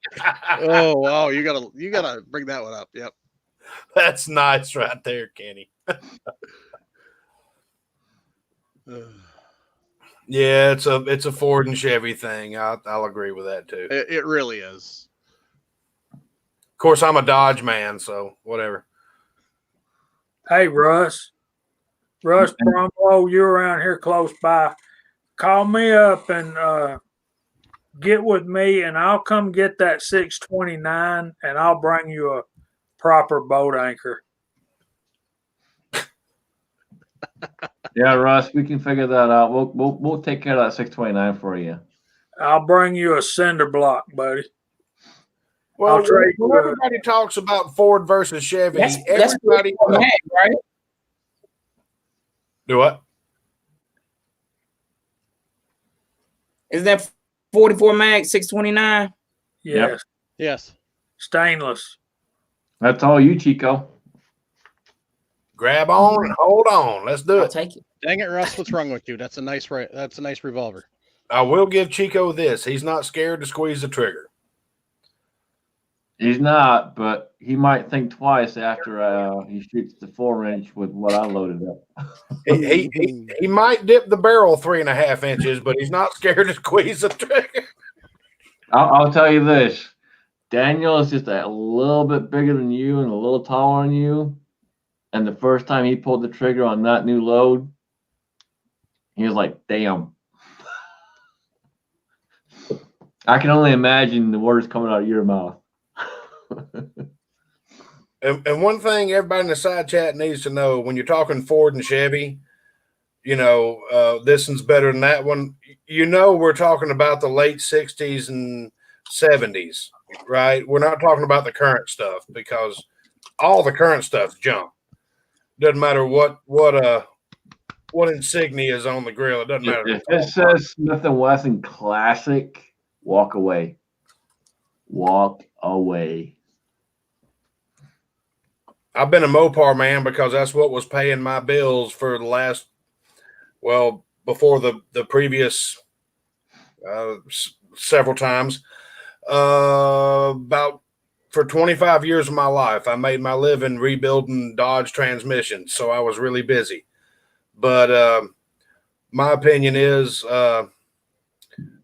Oh wow, you gotta bring that one up. Yep. That's nice right there, Kenny. Yeah, it's a Ford and Chevy thing. I'll agree with that too. It really is. Of course, I'm a Dodge man, so whatever. Hey, Russ Brumlow, you're around here close by. Call me up and get with me, and I'll come get that 629, and I'll bring you a proper boat anchor. Yeah, Russ, we can figure that out. We'll take care of that 629 for you. I'll bring you a cinder block, buddy. Well, trade when you everybody talks about Ford versus Chevy, That's everybody mag, right? do what? Is that 44 mag 629? Yes. Yep. Yes. Stainless. That's all you, Chico. Grab on and hold on. Let's do I'll it. take it. Dang it, Russ, what's wrong with you? That's a nice revolver. I will give Chico this. He's not scared to squeeze the trigger. He's not, but he might think twice after he shoots the 4-inch with what I loaded up. He might dip the barrel 3.5 inches, but he's not scared to squeeze the trigger. I'll tell you this. Daniel is just a little bit bigger than you and a little taller than you. And the first time he pulled the trigger on that new load, He was like, damn. I can only imagine the words coming out of your mouth. And one thing everybody in the side chat needs to know, when you're talking Ford and Chevy, this one's better than that one. We're talking about the late 60s and 70s, right? We're not talking about the current stuff, because all the current stuff's junk. Doesn't matter what insignia is on the grill. It doesn't matter. If it says Smith & Wesson Classic, walk away. Walk away. I've been a Mopar man because that's what was paying my bills for the last, before the previous several times. About for 25 years of my life, I made my living rebuilding Dodge transmissions, so I was really busy. But my opinion is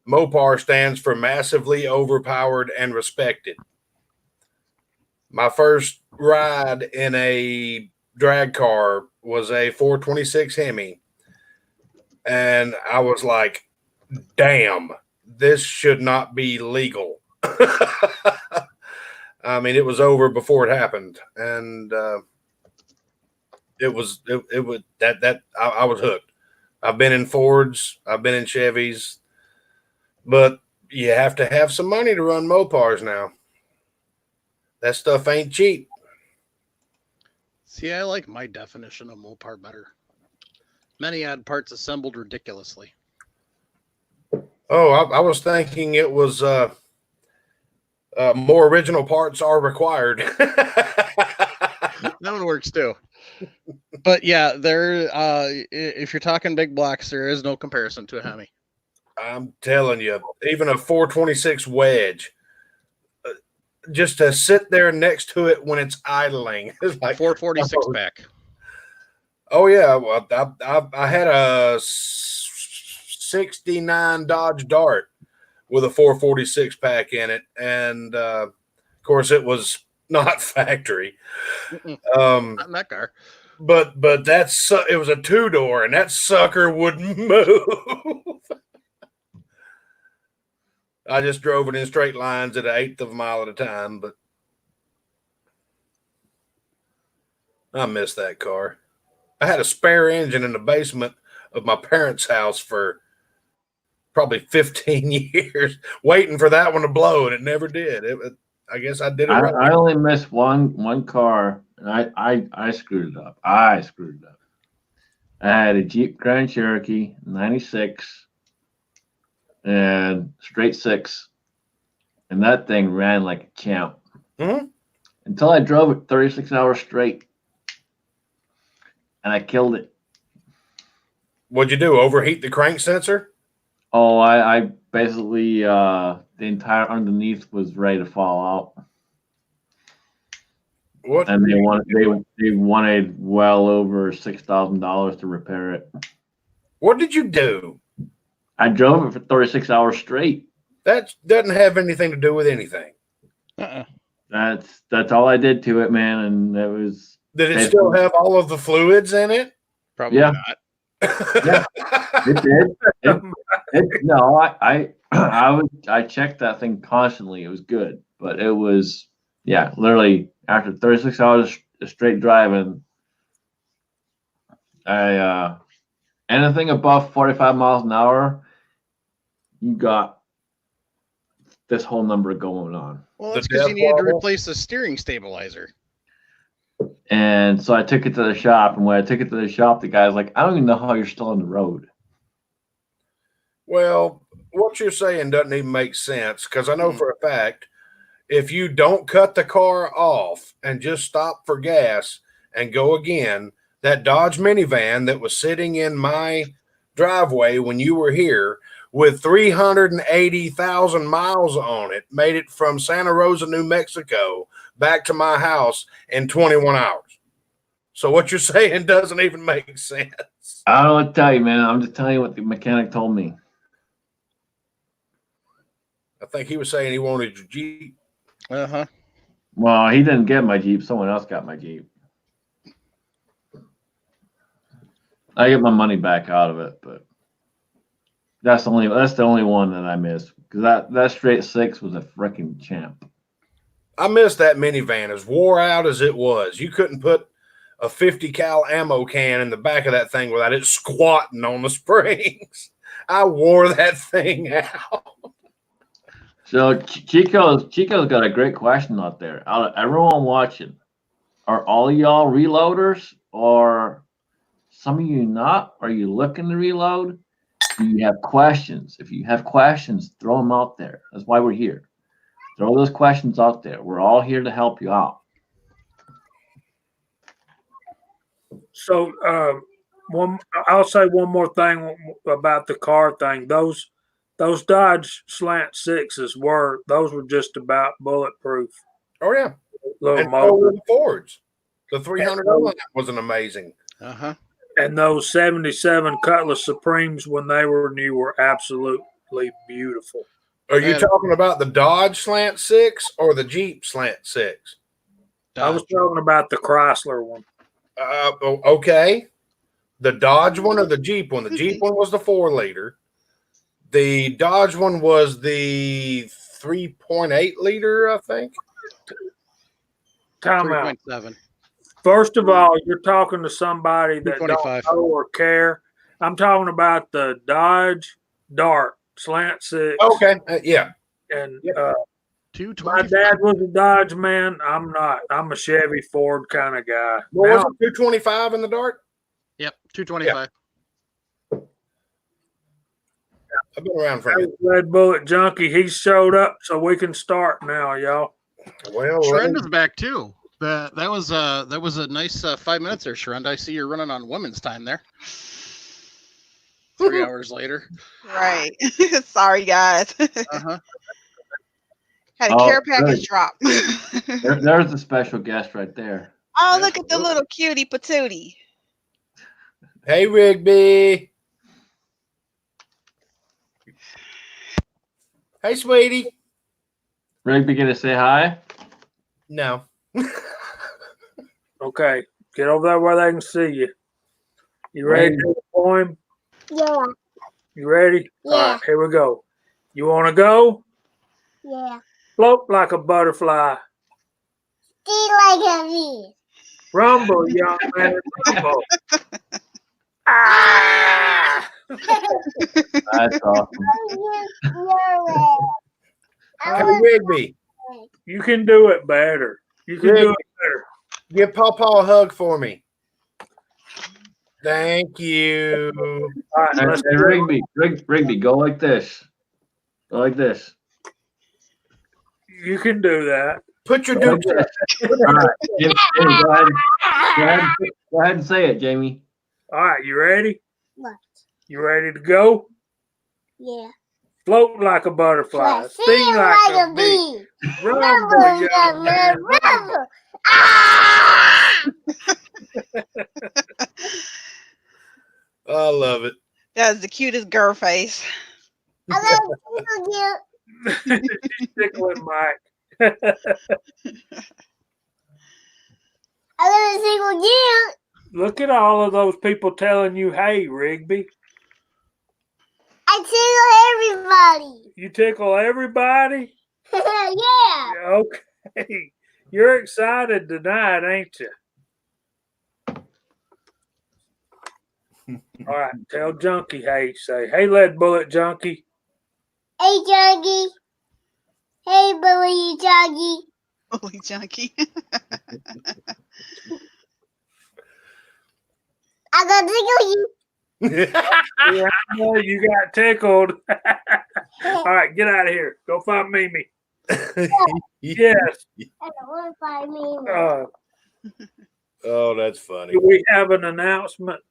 Mopar stands for massively overpowered and respected. My first ride in a drag car was a 426 Hemi, and I was like, damn, this should not be legal. I mean, it was over before it happened, and I was hooked. I've been in Fords, I've been in Chevys, but you have to have some money to run Mopars now. That stuff ain't cheap. See, I like my definition of Mopar better. Many odd parts assembled ridiculously. Oh, I was thinking it was more original parts are required. That one works too. But yeah, if you're talking big blocks, there is no comparison to a Hemi. I'm telling you, even a 426 wedge, just to sit there next to it when it's idling, it's like 446 pack. Oh yeah, well, I had a 69 Dodge Dart with a 446 pack in it, and of course it was not factory. Not in that car. But it was a 2-door, and that sucker wouldn't move. I just drove it in straight lines at 1/8 of a mile at a time, but I miss that car. I had a spare engine in the basement of my parents' house for probably 15 years, waiting for that one to blow, and it never did. I guess I did it right. I only missed one car, and I screwed it up. I had a Jeep Grand Cherokee 96 and straight 6, and that thing ran like a champ until I drove it 36 hours straight, and I killed it. What'd you do? Overheat the crank sensor? Oh, I basically the entire underneath was ready to fall out. What? And they wanted well over $6,000 to repair it. What did you do? I drove it for 36 hours straight. That doesn't have anything to do with anything. That's all I did to it, man, and it was. Did it still have all of the fluids in it? Probably Yeah. not. Yeah, it did. No, I checked that thing constantly. It was good, but it was, literally after 36 hours of straight driving, anything above 45 miles an hour, you got this whole number going on. Well, that's because you needed to replace the steering stabilizer. And so I took it to the shop, and when I took it to the shop, the guy's like, I don't even know how you're still on the road. Well, what you're saying doesn't even make sense, because I know for a fact, if you don't cut the car off and just stop for gas and go again, that Dodge minivan that was sitting in my driveway when you were here with 380,000 miles on it made it from Santa Rosa, New Mexico back to my house in 21 hours. So what you're saying doesn't even make sense. I don't know what to tell you, man. I'm just telling you what the mechanic told me. I think he was saying he wanted your Jeep. Uh-huh. Well, he didn't get my Jeep. Someone else got my Jeep. I get my money back out of it, but That's the only one that I missed because that straight six was a freaking champ. I missed that minivan as wore out as it was. You couldn't put a 50 cal ammo can in the back of that thing without it squatting on the springs. I wore that thing out. So Chico's got a great question out there. Everyone watching, are all y'all reloaders or some of you not? Are you looking to reload? Do you have questions? If you have questions, throw them out there. That's why we're here. Throw those questions out there. We're all here to help you out. So, I'll say one more thing about the car thing. Those Dodge Slant Sixes were just about bulletproof. Oh yeah, Little and so motor. were the Fords. The 300 was an amazing. Uh-huh. And those 77 Cutlass Supremes when they were new were absolutely beautiful. Are you Man. talking about the Dodge Slant 6 or the Jeep Slant 6? I was talking about the Chrysler one. Okay. The Dodge one or the Jeep one? The Jeep one was the 4-liter. The Dodge one was the 3.8 liter, I think. Time out. 3.7. First of all, you're talking to somebody that don't 225. know or care. I'm talking about the Dodge Dart Slant 6. Okay. Yeah. And Yep. my 225. dad was a Dodge man. I'm not. I'm a Chevy Ford kind of guy. What Now, was it? 225 in the Dart? Yep, 225. I've been around from you. Red Bullet Junkie, he showed up, so we can start now, y'all. Well, Shrend is back too. That was a nice 5 minutes there, Shrend. I see you're running on women's time there. 3 hours later. Right. Sorry, guys. Uh-huh. Had a Oh, care package good. drop. There's a special guest right there. Oh, look at the little cutie patootie. hey, Rigby. Hey, sweetie. Rigby, gonna say hi? No. Okay, get over there where they can see you. You ready to deploy him? Yeah, You ready? All Yeah. right, here we go. You want to go? yeah. Float like a butterfly. Stay like a bee. Rumble, young man, rumble. Ah! That's awesome. Hey, Rigby. You can do it better. You can do it better. Give Pawpaw a hug for me. Thank you. All right, let's Hey, Rigby, go like this. Go like this. You can do that. Put your Go like dukes this. All right, Jamie, go ahead and say it, Jamie. All right, you ready? What? You ready to go? Yeah. Float like a butterfly. Sting like a bee. Rumble, young man, rumble. I love it. That was the cutest girl face. I love people cute. She's tickling Mike. I love a single cute. Look at all of those people telling you, hey, Rigby. I tickle everybody. You tickle everybody? Yeah. Okay. You're excited tonight, ain't you? All right. Tell Junkie, hey, say, hey, Lead Bullet Junkie. Hey, Juggy. Hey, Billy Juggy. Holy junkie. I got tickle you. Yeah, I know you got tickled. All right, get out of here. Go find Mimi. Yes. I don't want to find me. Oh, that's funny. Do we have an announcement?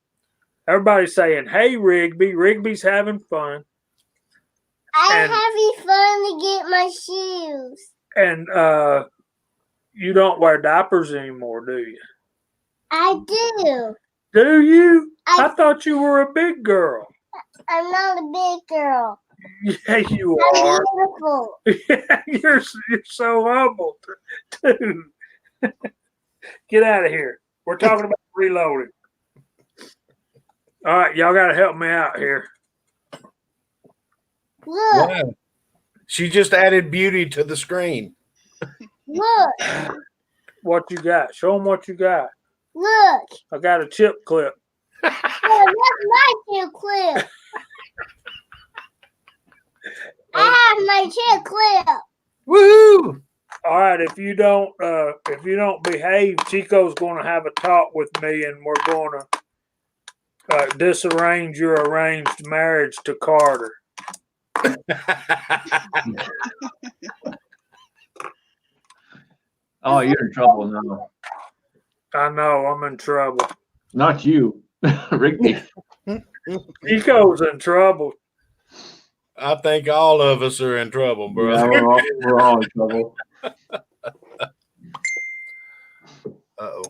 Everybody's saying, hey, Rigby. Rigby's having fun. I'm And- having fun to get my shoes. And you don't wear diapers anymore, do you? I do. Do you? I I- thought you were a big girl. I'm not a big girl. Yeah, you I'm are. beautiful. Yeah, you're so humble, too. Get out of here. We're talking about reloading. All right, y'all got to help me out here. Look, Wow. She just added beauty to the screen. look, What you got? Show them what you got. look. I got a chip clip. Yeah, that's my chip clip. I have my chip clip. Woohoo! All right, if you don't behave, Chico's going to have a talk with me, and we're going to disarrange your arranged marriage to Carter. Oh, you're in trouble now. I know I'm in trouble. Not you, Ricky. Chico's in trouble. I think all of us are in trouble, Yeah, brother. we're all in trouble. Uh-oh.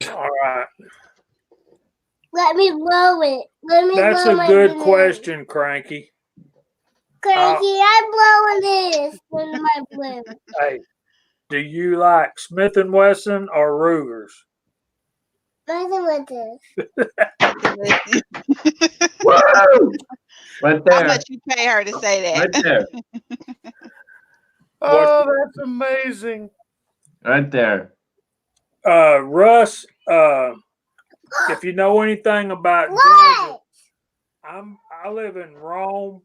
All right. Let me blow it. Let me That's blow a my good balloon. question, Cranky. Cranky, I'm blowing this with my balloon. Hey, do you like Smith & Wesson or Rugers? Nothing with this. Woo! Right How there. much you pay her to say that? Right there. Oh, that's amazing. Right there. Russ, if you know anything about Georgia, What? I live in Rome.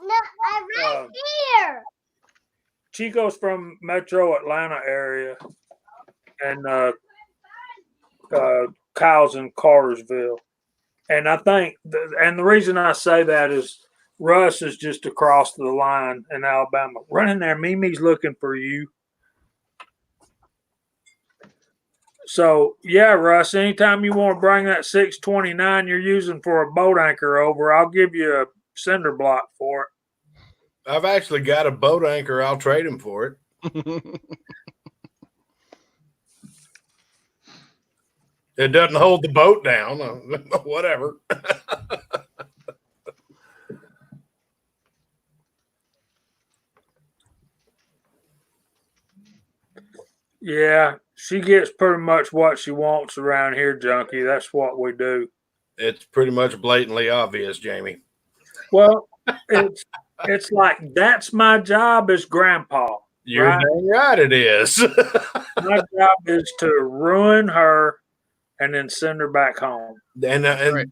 No, I'm right here. Chico's from Metro Atlanta area, and Kyle's in Cartersville. And I think, and the reason I say that is Russ is just across the line in Alabama. Run in there, Mimi's looking for you. So yeah, Russ, anytime you want to bring that 629 you're using for a boat anchor over, I'll give you a cinder block for it. I've actually got a boat anchor. I'll trade him for it. It doesn't hold the boat down. Whatever. Yeah, she gets pretty much what she wants around here, Junkie. That's what we do. It's pretty much blatantly obvious, Jamie. Well, it's like that's my job as grandpa. You're right? dang right it is. My job is to ruin her and then send her back home. and Right.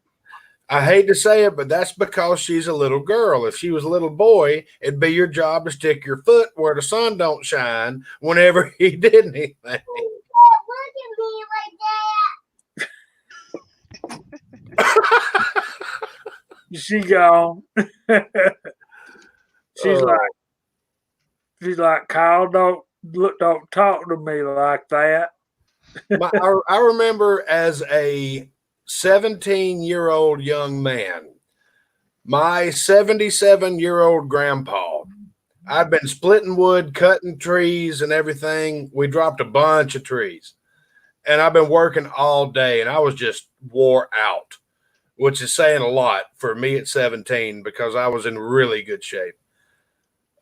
I hate to say it, but that's because she's a little girl. If she was a little boy, it'd be your job to stick your foot where the sun don't shine whenever he did anything. Look at me like that. She gone. She's like, Kyle, don't talk to me like that. I remember as a 17-year-old young man, my 77-year-old grandpa, I'd been splitting wood, cutting trees and everything. We dropped a bunch of trees. And I've been working all day and I was just wore out, which is saying a lot for me at 17 because I was in really good shape.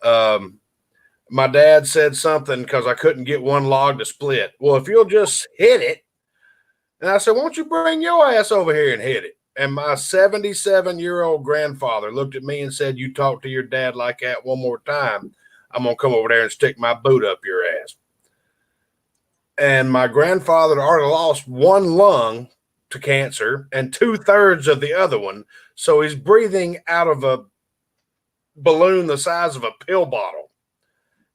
My dad said something because I couldn't get one log to split. Well, if you'll just hit it. And I said, won't you bring your ass over here and hit it? And my 77-year-old grandfather looked at me and said, you talk to your dad like that one more time, I'm going to come over there and stick my boot up your ass. And my grandfather had already lost one lung to cancer and 2/3 of the other one. So he's breathing out of a balloon the size of a pill bottle.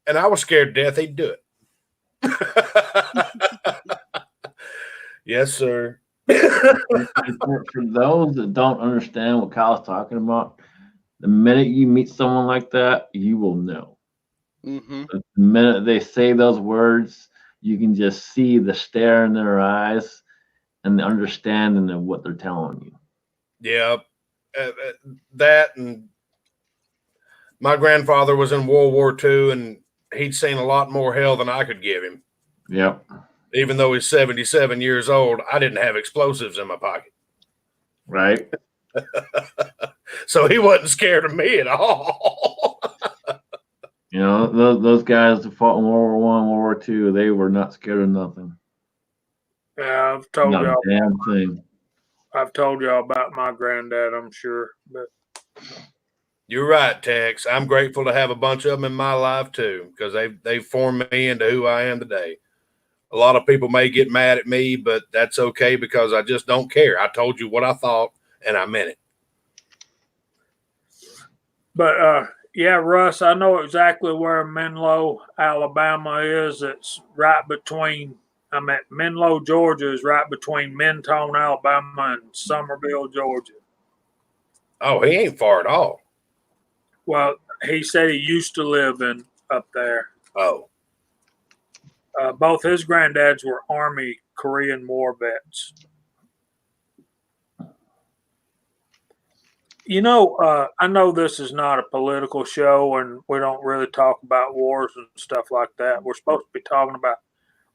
And I was scared to death he'd do it. Yes, sir. For those that don't understand what Kyle's talking about, the minute you meet someone like that, you will know. Mm-hmm. The minute they say those words, you can just see the stare in their eyes and the understanding of what they're telling you. Yeah, that and my grandfather was in World War II, and he'd seen a lot more hell than I could give him. Yep. Even though he's 77 years old, I didn't have explosives in my pocket. Right. So he wasn't scared of me at all. You know, those guys that fought in World War One, World War II, they were not scared of nothing. Yeah, I've told Not a y'all. damn thing. I've told y'all about my granddad, I'm sure, but You're right, Tex. I'm grateful to have a bunch of them in my life too, because they've formed me into who I am today. A lot of people may get mad at me, but that's okay because I just don't care. I told you what I thought, and I meant it. But yeah, Russ, I know exactly where Menlo, Alabama is. It's right between. I'm at Menlo, Georgia, is right between Mentone, Alabama, and Summerville, Georgia. Oh, he ain't far at all. Well, he said he used to live in up there. Oh, Both his granddads were Army Korean War vets. You know, I know this is not a political show and we don't really talk about wars and stuff like that. We're supposed to be talking about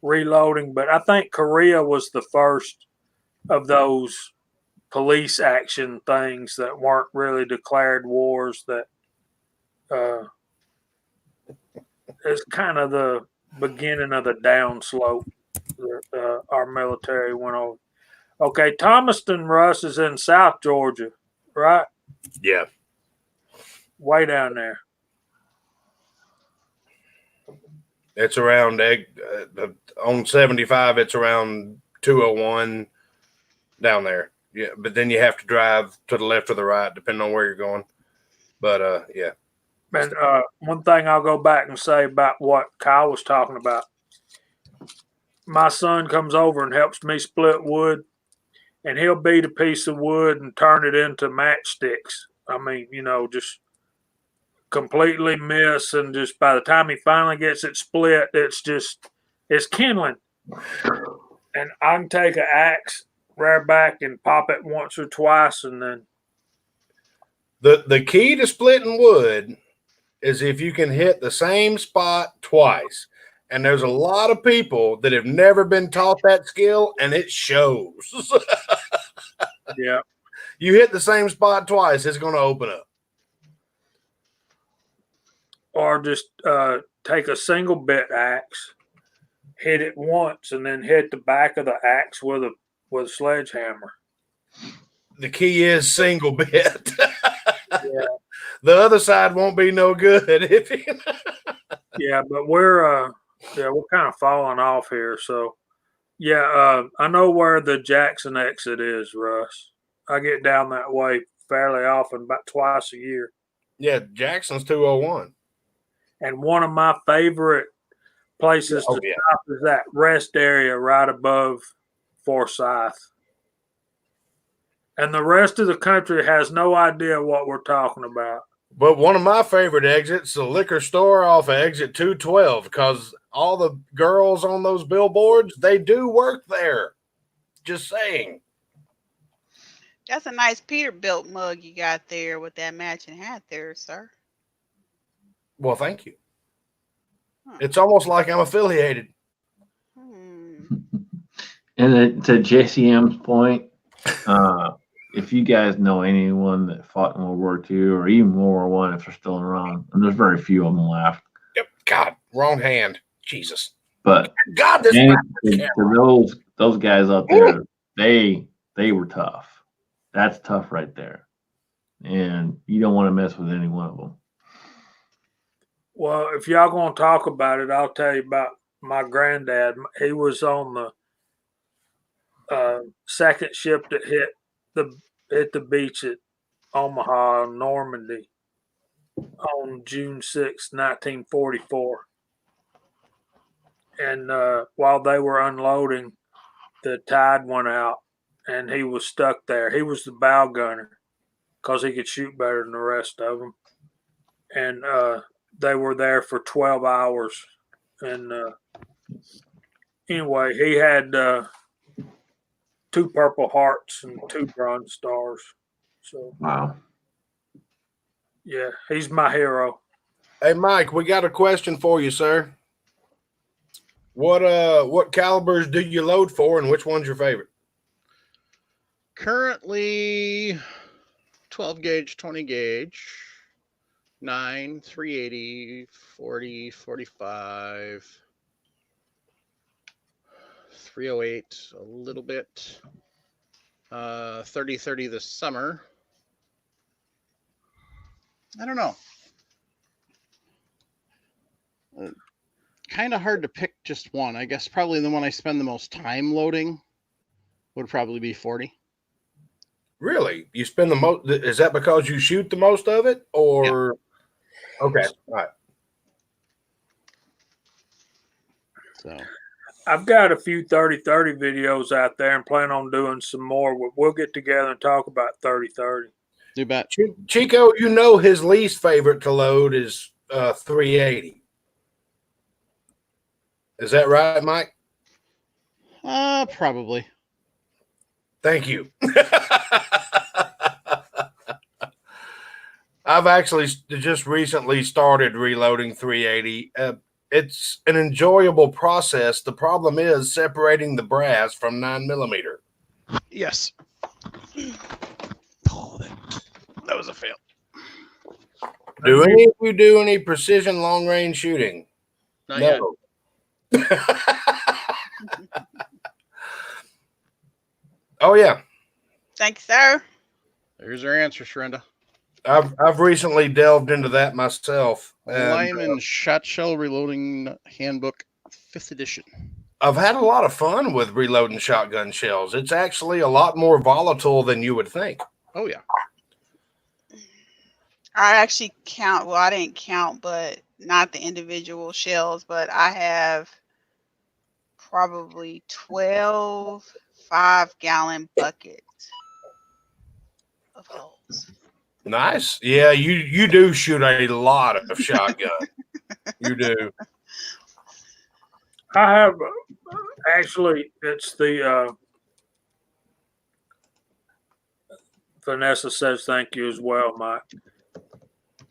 reloading, but I think Korea was the first of those police action things that weren't really declared wars that is kind of the beginning of the downslope that our military went over. Okay, Thomaston, Russ, is in South Georgia, right? yeah. Way down there. It's around on 75. It's around 201 down there. Yeah, but then you have to drive to the left or the right, depending on where you're going. But yeah. And one thing I'll go back and say about what Kyle was talking about. My son comes over and helps me split wood, and he'll beat a piece of wood and turn it into matchsticks. I mean, you know, just completely miss, and just by the time he finally gets it split, it's kindling. And I can take an axe, rear back, and pop it once or twice, and then The key to splitting wood is if you can hit the same spot twice. And there's a lot of people that have never been taught that skill, and it shows. yeah. You hit the same spot twice, it's going to open up. Or just take a single bit axe, hit it once, and then hit the back of the axe with a sledgehammer. The key is single bit. Yeah. The other side won't be no good if you. Yeah, but we're kind of falling off here. So yeah, I know where the Jackson exit is, Russ. I get down that way fairly often, about twice a year. Yeah, Jackson's 201. And one of my favorite places to stop is that rest area right above Forsyth. And the rest of the country has no idea what we're talking about. But one of my favorite exits, the liquor store off of exit 212, because all the girls on those billboards, they do work there. Just saying. That's a nice Peterbilt mug you got there with that matching hat there, sir. Well, thank you. It's almost like I'm affiliated. And to JCM's point, if you guys know anyone that fought in World War II or even World War One, if they're still around, and there's very few of them left. Yep. God, wrong hand. Jesus. But God, this for those guys out there, they were tough. That's tough right there, and you don't want to mess with any one of them. Well, if y'all gonna talk about it, I'll tell you about my granddad. He was on the second ship that hit the beach at Omaha, Normandy, on June 6, 1944. And while they were unloading, the tide went out, and he was stuck there. He was the bow gunner because he could shoot better than the rest of them. And they were there for 12 hours. And anyway, he had 2 Purple Hearts and 2 Bronze Stars. So wow. Yeah, he's my hero. Hey, Mike, we got a question for you, sir. What calibers do you load for, and which one's your favorite? Currently, 12 gauge, 20 gauge, 9, 380, 40, 45, 308, a little bit, 30, 30 this summer. I don't know. Kind of hard to pick just one. I guess probably the one I spend the most time loading would probably be 40. Really? You spend the most? Is that because you shoot the most of it, or? Yeah. Okay, all right. So I've got a few 30-30 videos out there and plan on doing some more. We'll get together and talk about 30-30. you bet. Chico, you know his least favorite to load is 380. Is that right, Mike? Probably. Thank you. I've actually just recently started reloading 380. It's an enjoyable process. The problem is separating the brass from 9mm. Yes. Oh, that was a fail. Do any of you do any precision long range shooting? Not yet. Oh yeah. Thanks, sir. There's our answer, Shrenda. I've recently delved into that myself. Lyman Shot Shell Reloading Handbook, 5th edition. I've had a lot of fun with reloading shotgun shells. It's actually a lot more volatile than you would think. Oh yeah. I actually count. Well, I didn't count, but not the individual shells, but I have probably 12 5-gallon buckets of holes. Nice. Yeah, you do shoot a lot of shotgun. You do. I have actually, it's the Vanessa says thank you as well, Mike.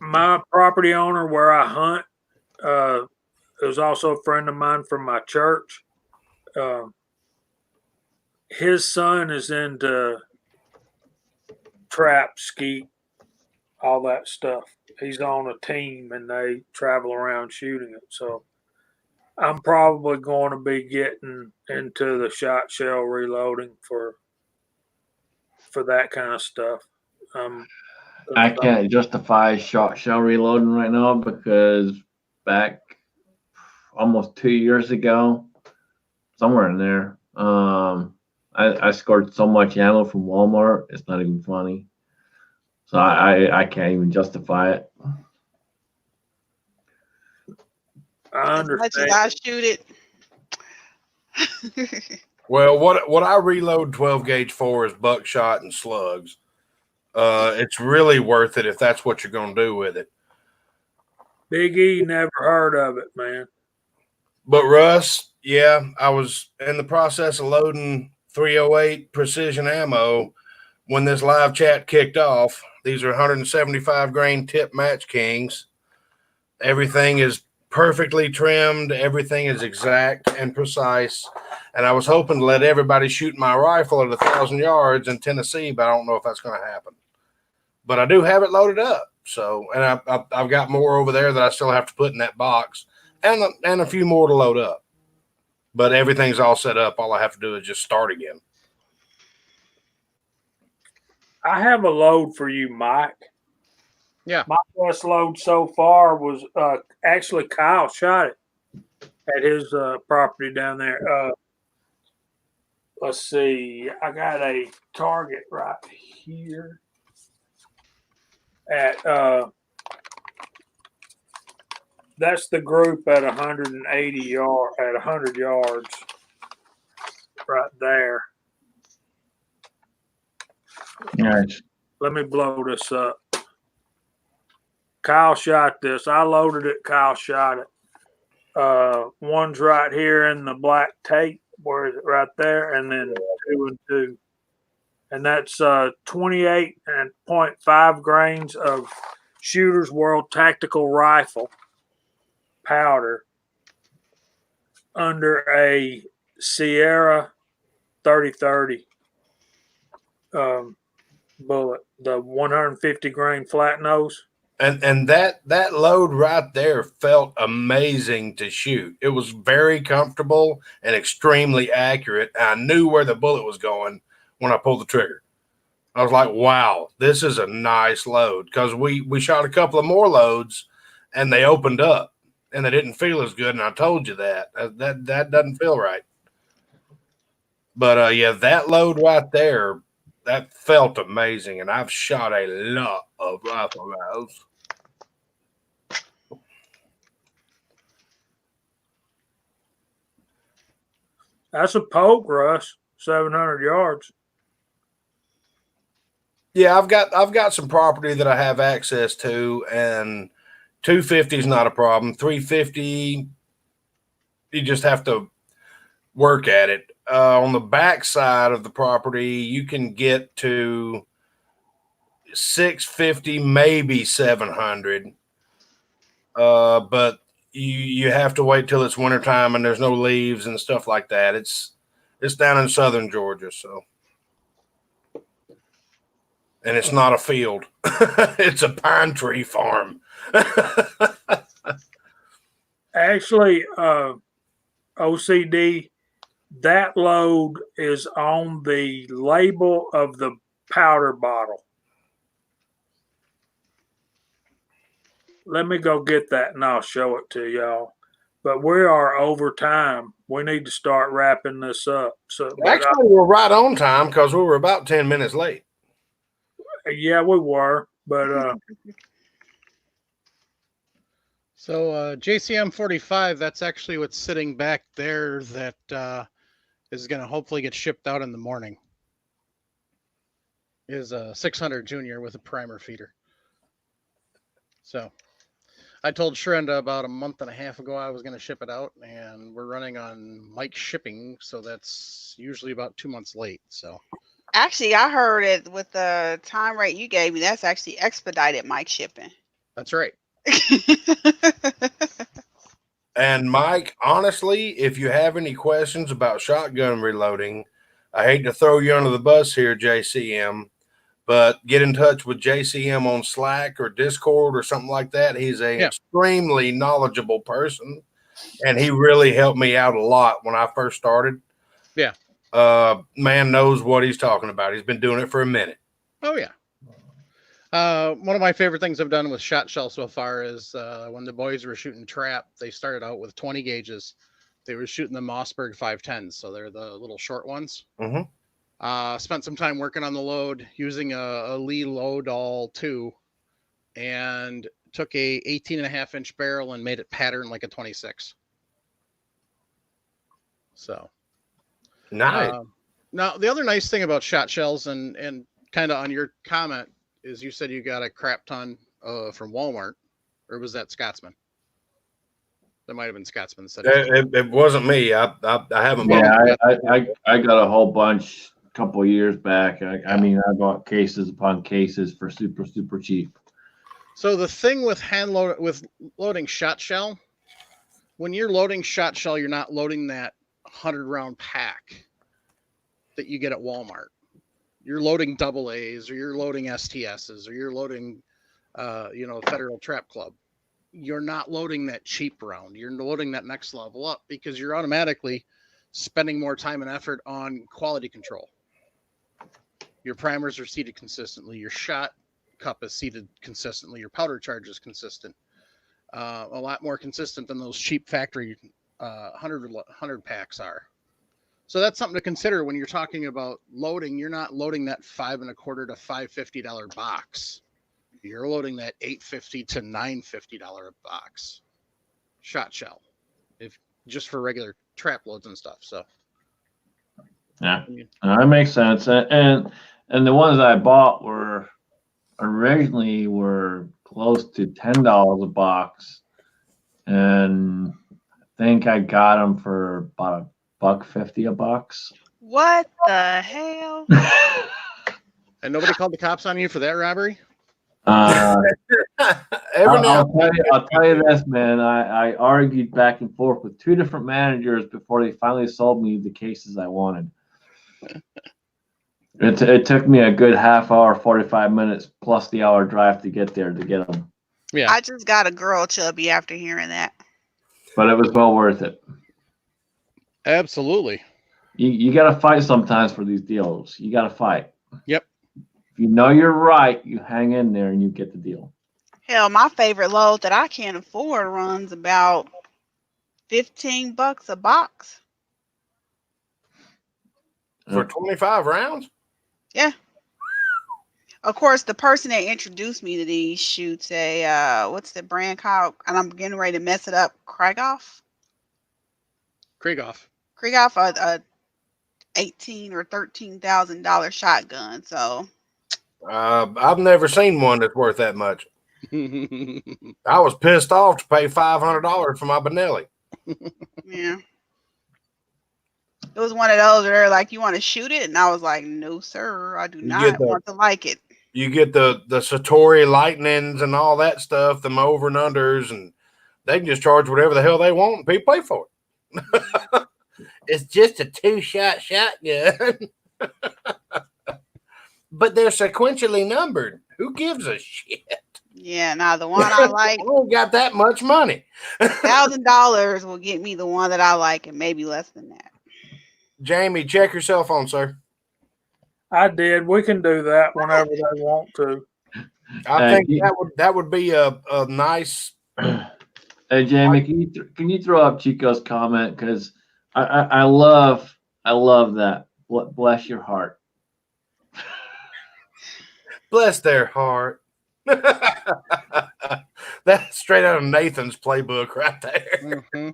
My property owner where I hunt is also a friend of mine from my church. His son is into trap, skeet, all that stuff. He's on a team and they travel around shooting it. So I'm probably going to be getting into the shot shell reloading for that kind of stuff. I can't justify shot shell reloading right now because back almost 2 years ago, somewhere in there, I scored so much ammo from Walmart. It's not even funny. So I can't even justify it. I As much understand. as I shoot it. Well, what I reload 12 gauge for is buckshot and slugs. It's really worth it if that's what you're going to do with it. Big E never heard of it, man. But Russ, yeah, I was in the process of loading 308 precision ammo when this live chat kicked off. These are 175 grain tip Match Kings. Everything is perfectly trimmed. Everything is exact and precise. And I was hoping to let everybody shoot my rifle at 1,000 yards in Tennessee, but I don't know if that's going to happen. But I do have it loaded up. So, and I've got more over there that I still have to put in that box, and a few more to load up. But everything's all set up. All I have to do is just start again. I have a load for you, Mike. Yeah. My best load so far was actually Kyle shot it at his property down there. Let's see. I got a target right here at that's the group at 180 yard at 100 yards right there. Nice. Let me blow this up. Kyle shot this. I loaded it. Kyle shot it. One's right here in the black tape. Where is it? Right there. And then 2 and 2. And that's 28.5 grains of Shooter's World Tactical Rifle powder under a Sierra 30-30. bullet, the 150 grain flat nose. And that load right there felt amazing to shoot. It was very comfortable and extremely accurate. I knew where the bullet was going when I pulled the trigger. I was like, wow, this is a nice load, because we shot a couple of more loads and they opened up and they didn't feel as good. And I told you that doesn't feel right. But yeah, that load right there, that felt amazing. And I've shot a lot of rifle rounds. That's a poke, Russ. 700 yards. Yeah, I've got some property that I have access to, and 250 is not a problem. 350, you just have to work at it. On the back side of the property, you can get to 650, maybe 700. But you have to wait till it's wintertime and there's no leaves and stuff like that. It's down in southern Georgia, so. And it's not a field. It's a pine tree farm. Actually, OCD, that load is on the label of the powder bottle. Let me go get that and I'll show it to y'all. But we are over time. We need to start wrapping this up. So Actually, we're right on time because we were about 10 minutes late. Yeah, we were. But So JCM 45, that's actually what's sitting back there that is going to hopefully get shipped out in the morning. Is a 600 Junior with a primer feeder. So I told Shrenda about a month and a half ago I was going to ship it out, and we're running on Mike shipping, so that's usually about 2 months late. So Actually, I heard it with the time rate you gave me. That's actually expedited Mike shipping. that's right. And Mike, honestly, if you have any questions about shotgun reloading, I hate to throw you under the bus here, JCM, but get in touch with JCM on Slack or Discord or something like that. He's an extremely knowledgeable person, and he really helped me out a lot when I first started. Yeah. Man knows what he's talking about. He's been doing it for a minute. Oh, yeah. One of my favorite things I've done with shot shell so far is when the boys were shooting trap, they started out with 20 gauges. They were shooting the Mossberg 510s, so they're the little short ones. Mm-hmm. Spent some time working on the load using a Lee load all 2, and took a 18.5-inch barrel and made it pattern like a 26. So nice. Now the other nice thing about shot shells and kind of on your comment is you said you got a crap ton from Walmart, or was that Scotsman? That might have been Scotsman. It wasn't me. I haven't. Yeah, I got a whole bunch a couple of years back. I mean, I bought cases upon cases for super cheap. So the thing with loading shot shell, when you're loading shot shell, you're not loading that 100-round pack that you get at Walmart. You're loading AA's, or you're loading STS's, or you're loading, Federal Trap Club. You're not loading that cheap round. You're loading that next level up because you're automatically spending more time and effort on quality control. Your primers are seated consistently. Your shot cup is seated consistently. Your powder charge is consistent. A lot more consistent than those cheap factory 100 packs are. So that's something to consider when you're talking about loading. You're not loading that $5.25 to $550 box. You're loading that $850 to $950 box shot shell, if just for regular trap loads and stuff. So yeah, that makes sense. And the ones I bought were originally close to $10 a box, and I think I got them for about $1.50 a box. What the hell? And nobody called the cops on you for that robbery? I'll tell you this, man. I argued back and forth with 2 different managers before they finally sold me the cases I wanted. It took me a good half hour, 45 minutes plus the hour drive to get there to get them. Yeah. I just got a girl chubby after hearing that. But it was well worth it. Absolutely. You got to fight sometimes for these deals. You got to fight. Yep. If you know you're right, you hang in there and you get the deal. Hell, my favorite load that I can't afford runs about $15 a box. For 25 rounds? Yeah. Of course, the person that introduced me to these shoots what's the brand called? And I'm getting ready to mess it up. Krieghoff, Krieghoff. a $18,000 or $13,000 shotgun. So I've never seen one that's worth that much. I was pissed off to pay $500 for my Benelli. yeah, it was one of those where they're like, "You want to shoot it?" And I was like, "No, sir, I do not want to like it." You get the Satori lightnings and all that stuff, them over and unders, and they can just charge whatever the hell they want, and people pay for it. It's just a 2-shot shotgun. But they're sequentially numbered. Who gives a shit? Yeah, now the one I like, I don't got that much money. $1,000 will get me the one that I like, and maybe less than that. Jamie, check your cell phone, sir. I did. We can do that whenever they want to. I think that would be a nice. Hey Jamie, can you throw up Chico's comment, because I love that. Bless your heart. Bless their heart. That's straight out of Nathan's playbook right there. Mm-hmm.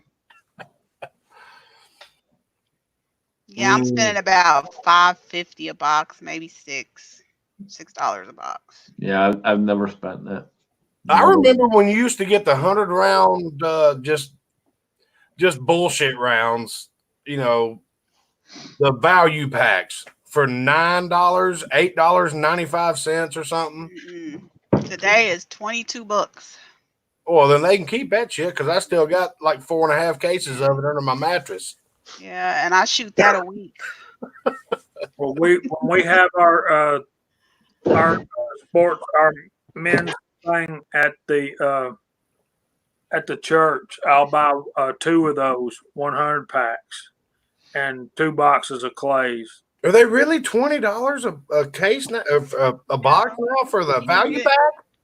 Yeah, I'm spending about $5.50 a box, maybe $6 a box. Yeah, I've never spent that. I remember when you used to get the 100-round, just bullshit rounds. You know, the value packs for $9, $8.95 or something. Mm-mm. Today is $22. Well, then they can keep that shit because I still got like 4.5 cases of it under my mattress. Yeah, and I shoot that a week. Well, when we have our sports, our men's thing at the church, I'll buy 2 of those 100 packs and 2 boxes of clays. Are they really $20 a case now, a box now for the value pack?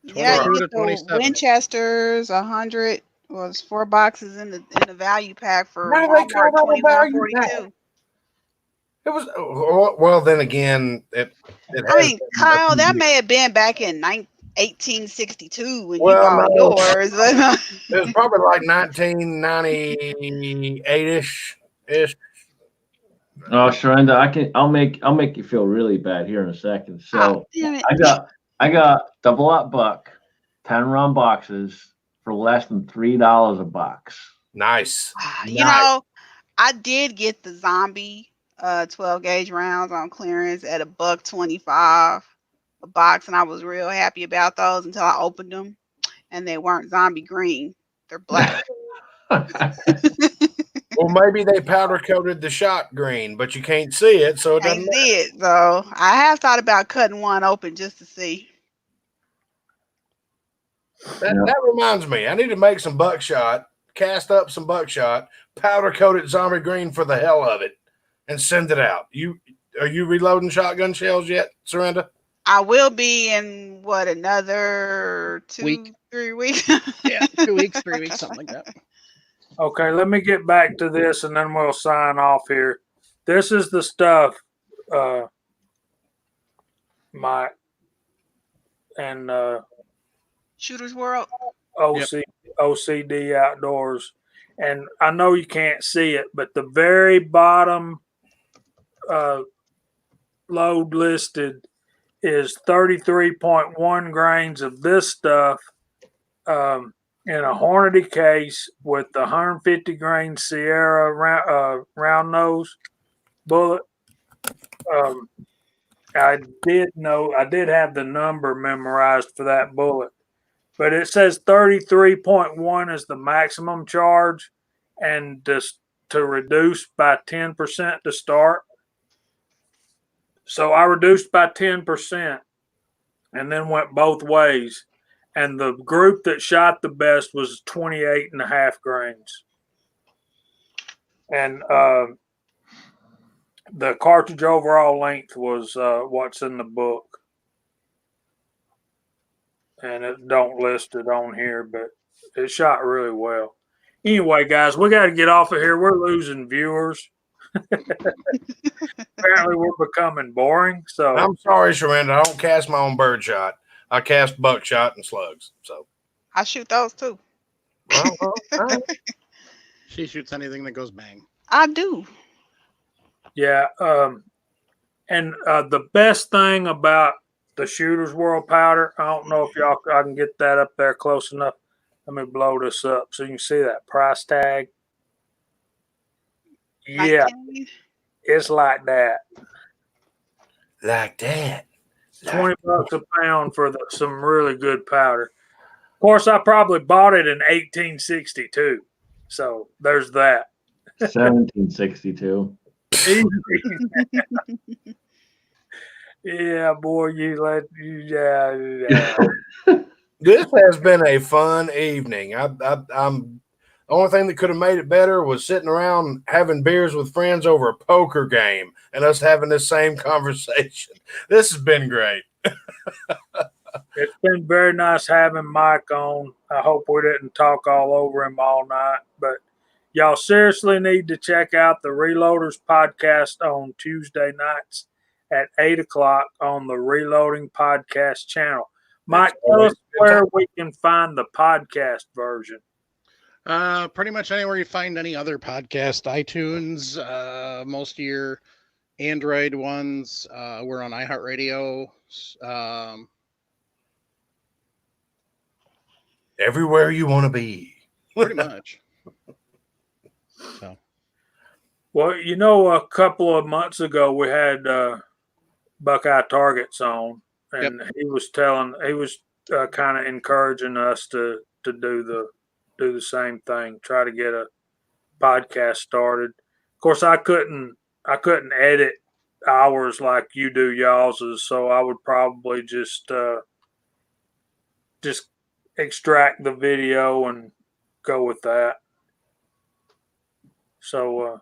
Yeah, you 22 to get the 27. Winchesters 100 was 4 boxes in the value pack for Why do they call Walmart, that a value pack? $21.42. It was well. Then again, it I mean, Kyle, that may have been back in 1862 when you bought no. yours. But It was probably like 1998-ish. Oh, Sharenda, I'll make you feel really bad here in a second. So damn it. I got double up buck, 10-round boxes for less than $3 a box. Nice. You know, I did get the zombie 12 gauge rounds on clearance at $1.25 a box, and I was real happy about those until I opened them, and they weren't zombie green; they're black. Well, maybe they powder coated the shot green, but you can't see it, so it doesn't Can't see it, so I have thought about cutting one open just to see. That reminds me, I need to make some buckshot, cast up some buckshot, powder coat it zombie green for the hell of it, and send it out. Are you reloading shotgun shells yet, Surrender? I will be in another 3 weeks. Yeah, 2 weeks, 3 weeks, something like that. Okay, let me get back to this and then we'll sign off here. This is the stuff, Mike and Shooter's World. OCD Outdoors. And I know you can't see it, but the very bottom load listed is 33.1 grains of this stuff in a Hornady case with the 150 grain Sierra round nose bullet. I did have the number memorized for that bullet, but it says 33.1 is the maximum charge, and just to reduce by 10% to start. So I reduced by 10% and then went both ways. And the group that shot the best was 28.5 grains. And the cartridge overall length was what's in the book. And it don't list it on here, but it shot really well. Anyway, guys, we got to get off of here. We're losing viewers. Apparently, we're becoming boring. So I'm sorry, Sharonda. I don't cast my own birdshot. I cast buckshot and slugs. So I shoot those too. all right. She shoots anything that goes bang. I do. yeah, and the best thing about the Shooter's World powder, I don't know if I can get that up there close enough. Let me blow this up so you can see that price tag. Yeah, 19. it's like that. Like that. $20 a pound for some really good powder. Of course, I probably bought it in 1862. So there's that. 1762. Yeah, boy, yeah. This has been a fun evening. I'm the only thing that could have made it better was sitting around having beers with friends over a poker game and us having this same conversation. This has been great. It's been very nice having Mike on. I hope we didn't talk all over him all night, but y'all seriously need to check out the Reloaders podcast on Tuesday nights at 8 o'clock on the Reloading Podcast channel. Mike, tell us where we can find the podcast version. Pretty much anywhere you find any other podcast, iTunes, most of your Android ones. We're on iHeartRadio. Everywhere you want to be. Pretty much. So. Well, you know, a couple of months ago we had Buckeye Targets on, and he was kind of encouraging us to do the same thing, try to get a podcast started. Of course, I couldn't edit hours like you do y'all's, so I would probably just extract the video and go with that. So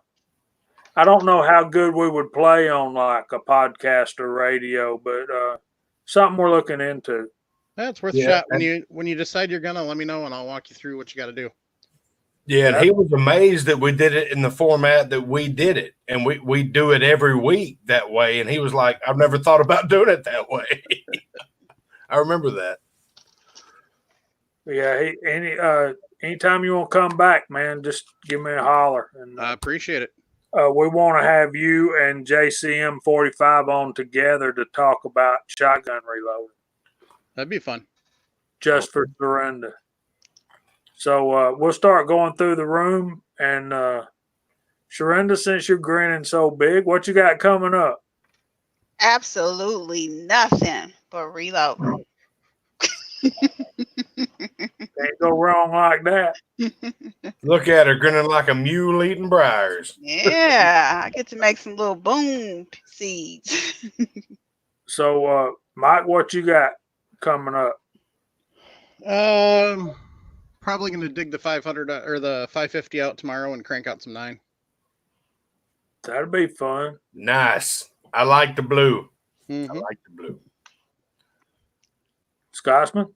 I don't know how good we would play on like a podcast or radio, but something we're looking into. That's worth a shot. When you decide you're gonna, let me know and I'll walk you through what you got to do. Yeah, and he was amazed that we did it in the format that we did it, and we do it every week that way. And he was like, "I've never thought about doing it that way." I remember that. Yeah, anytime you want to come back, man, just give me a holler. And I appreciate it. we want to have you and JCM 45 on together to talk about shotgun reloading. That'd be fun. Just for surrender. So we'll start going through the room. And Sharonda, since you're grinning so big, what you got coming up? Absolutely nothing but reload. Can't go wrong like that. Look at her grinning like a mule eating briars. Yeah, I get to make some little boom seeds. So, Mike, what you got coming up? Probably going to dig the 500 or the 550 out tomorrow and crank out some 9. That'll be fun. Nice. I like the blue. Mm-hmm. I like the blue. Scotsman?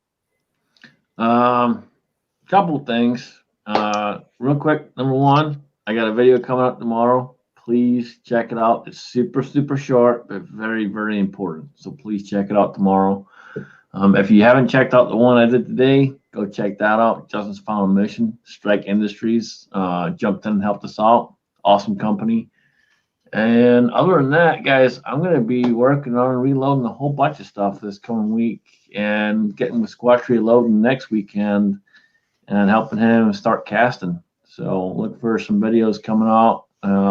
Couple things. Real quick. Number one, I got a video coming up tomorrow. Please check it out. It's super, super short, but very, very important. So please check it out tomorrow. If you haven't checked out the one I did today, go check that out. Justin's Final Mission, Strike Industries, jumped in and helped us out. Awesome company. And other than that, guys, I'm going to be working on reloading a whole bunch of stuff this coming week and getting with Squatch Reloading next weekend and helping him start casting. So look for some videos coming out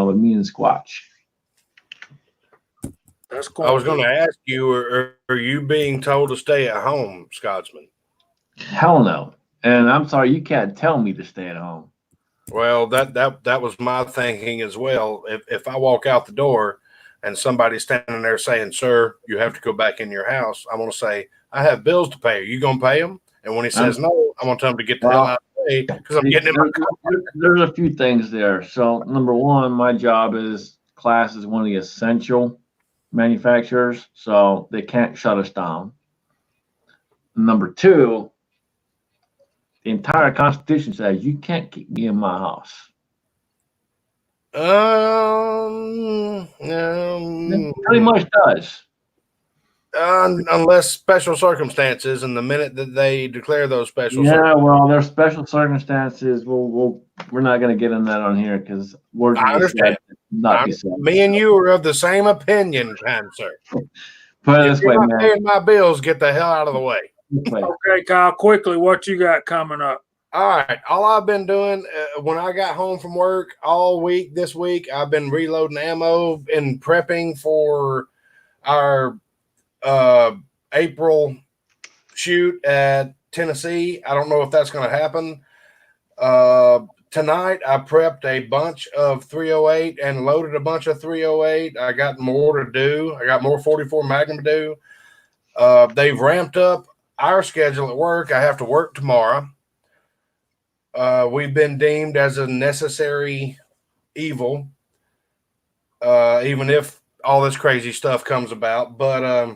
with me and Squatch. That's cool. I was going to ask you, are you being told to stay at home, Scotsman? Hell no. And I'm sorry, you can't tell me to stay at home. Well, that was my thinking as well. If I walk out the door and somebody's standing there saying, "Sir, you have to go back in your house," I'm going to say, "I have bills to pay. Are you going to pay them?" And when he says no, I'm going to tell him to get the hell out of the way because I'm getting in my car. There's a few things there. So number one, my job is class is one of the essential manufacturers, so they can't shut us down. Number two, the entire Constitution says you can't keep me in my house. It pretty much does. Unless special circumstances, and the minute that they declare those special Well, there's special circumstances. We're not going to get in that on here because words I understand. Not be said. Me and you are of the same opinion, kind sir. Put it If this you're way, not man. paying my bills, get the hell out of the way. Okay, Kyle, quickly, what you got coming up? All right. All I've been doing when I got home from work all week this week, I've been reloading ammo and prepping for our April shoot at Tennessee. I don't know if that's going to happen. Tonight, I prepped a bunch of 308 and loaded a bunch of 308. I got more to do. I got more 44 Magnum to do. They've ramped up our schedule at work. I have to work tomorrow. We've been deemed as a necessary evil, even if all this crazy stuff comes about. But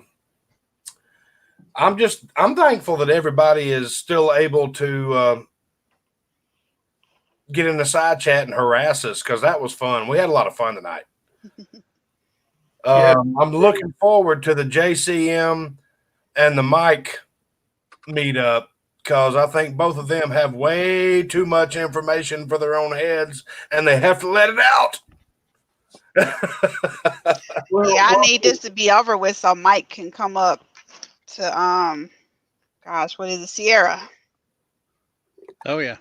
I'm thankful that everybody is still able to get in the side chat and harass us because that was fun. We had a lot of fun tonight. I'm looking forward to the JCM and the Mike meetup because I think both of them have way too much information for their own heads and they have to let it out. I need this to be over with so Mike can come up to what is it, Sierra? Oh yeah.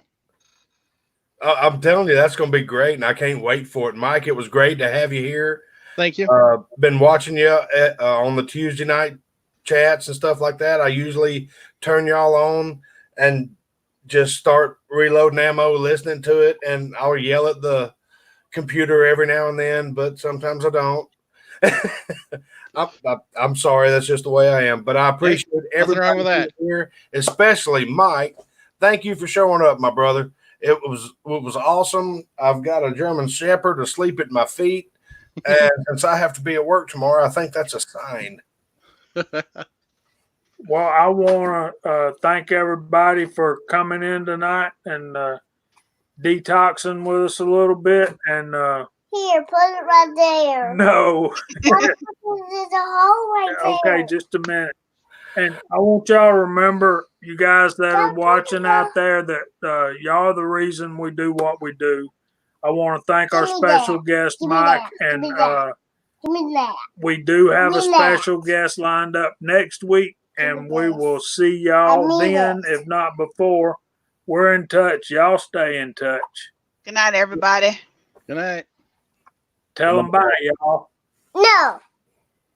I'm telling you, that's going to be great, and I can't wait for it. Mike, it was great to have you here. Thank you. Been watching you on the Tuesday night chats and stuff like that. I usually turn y'all on and just start reloading ammo, listening to it, and I'll yell at the computer every now and then, but sometimes I don't. I'm sorry, that's just the way I am. But I appreciate everything wrong with that here, especially Mike. Thank you for showing up, my brother. It was awesome. I've got a German Shepherd asleep at my feet, and since I have to be at work tomorrow, I think that's a sign. Well, I want to thank everybody for coming in tonight and detoxing with us a little bit. And here, put it right there. No. There's a hole right there. Okay, just a minute. And I want y'all to remember, you guys that are watching out there, that y'all are the reason we do what we do. I want to thank our special guest, Mike, and we do have a special guest lined up next week, and we will see y'all then, if not before. We're in touch. Y'all stay in touch. Good night, everybody. Good night. Tell them bye, y'all. No.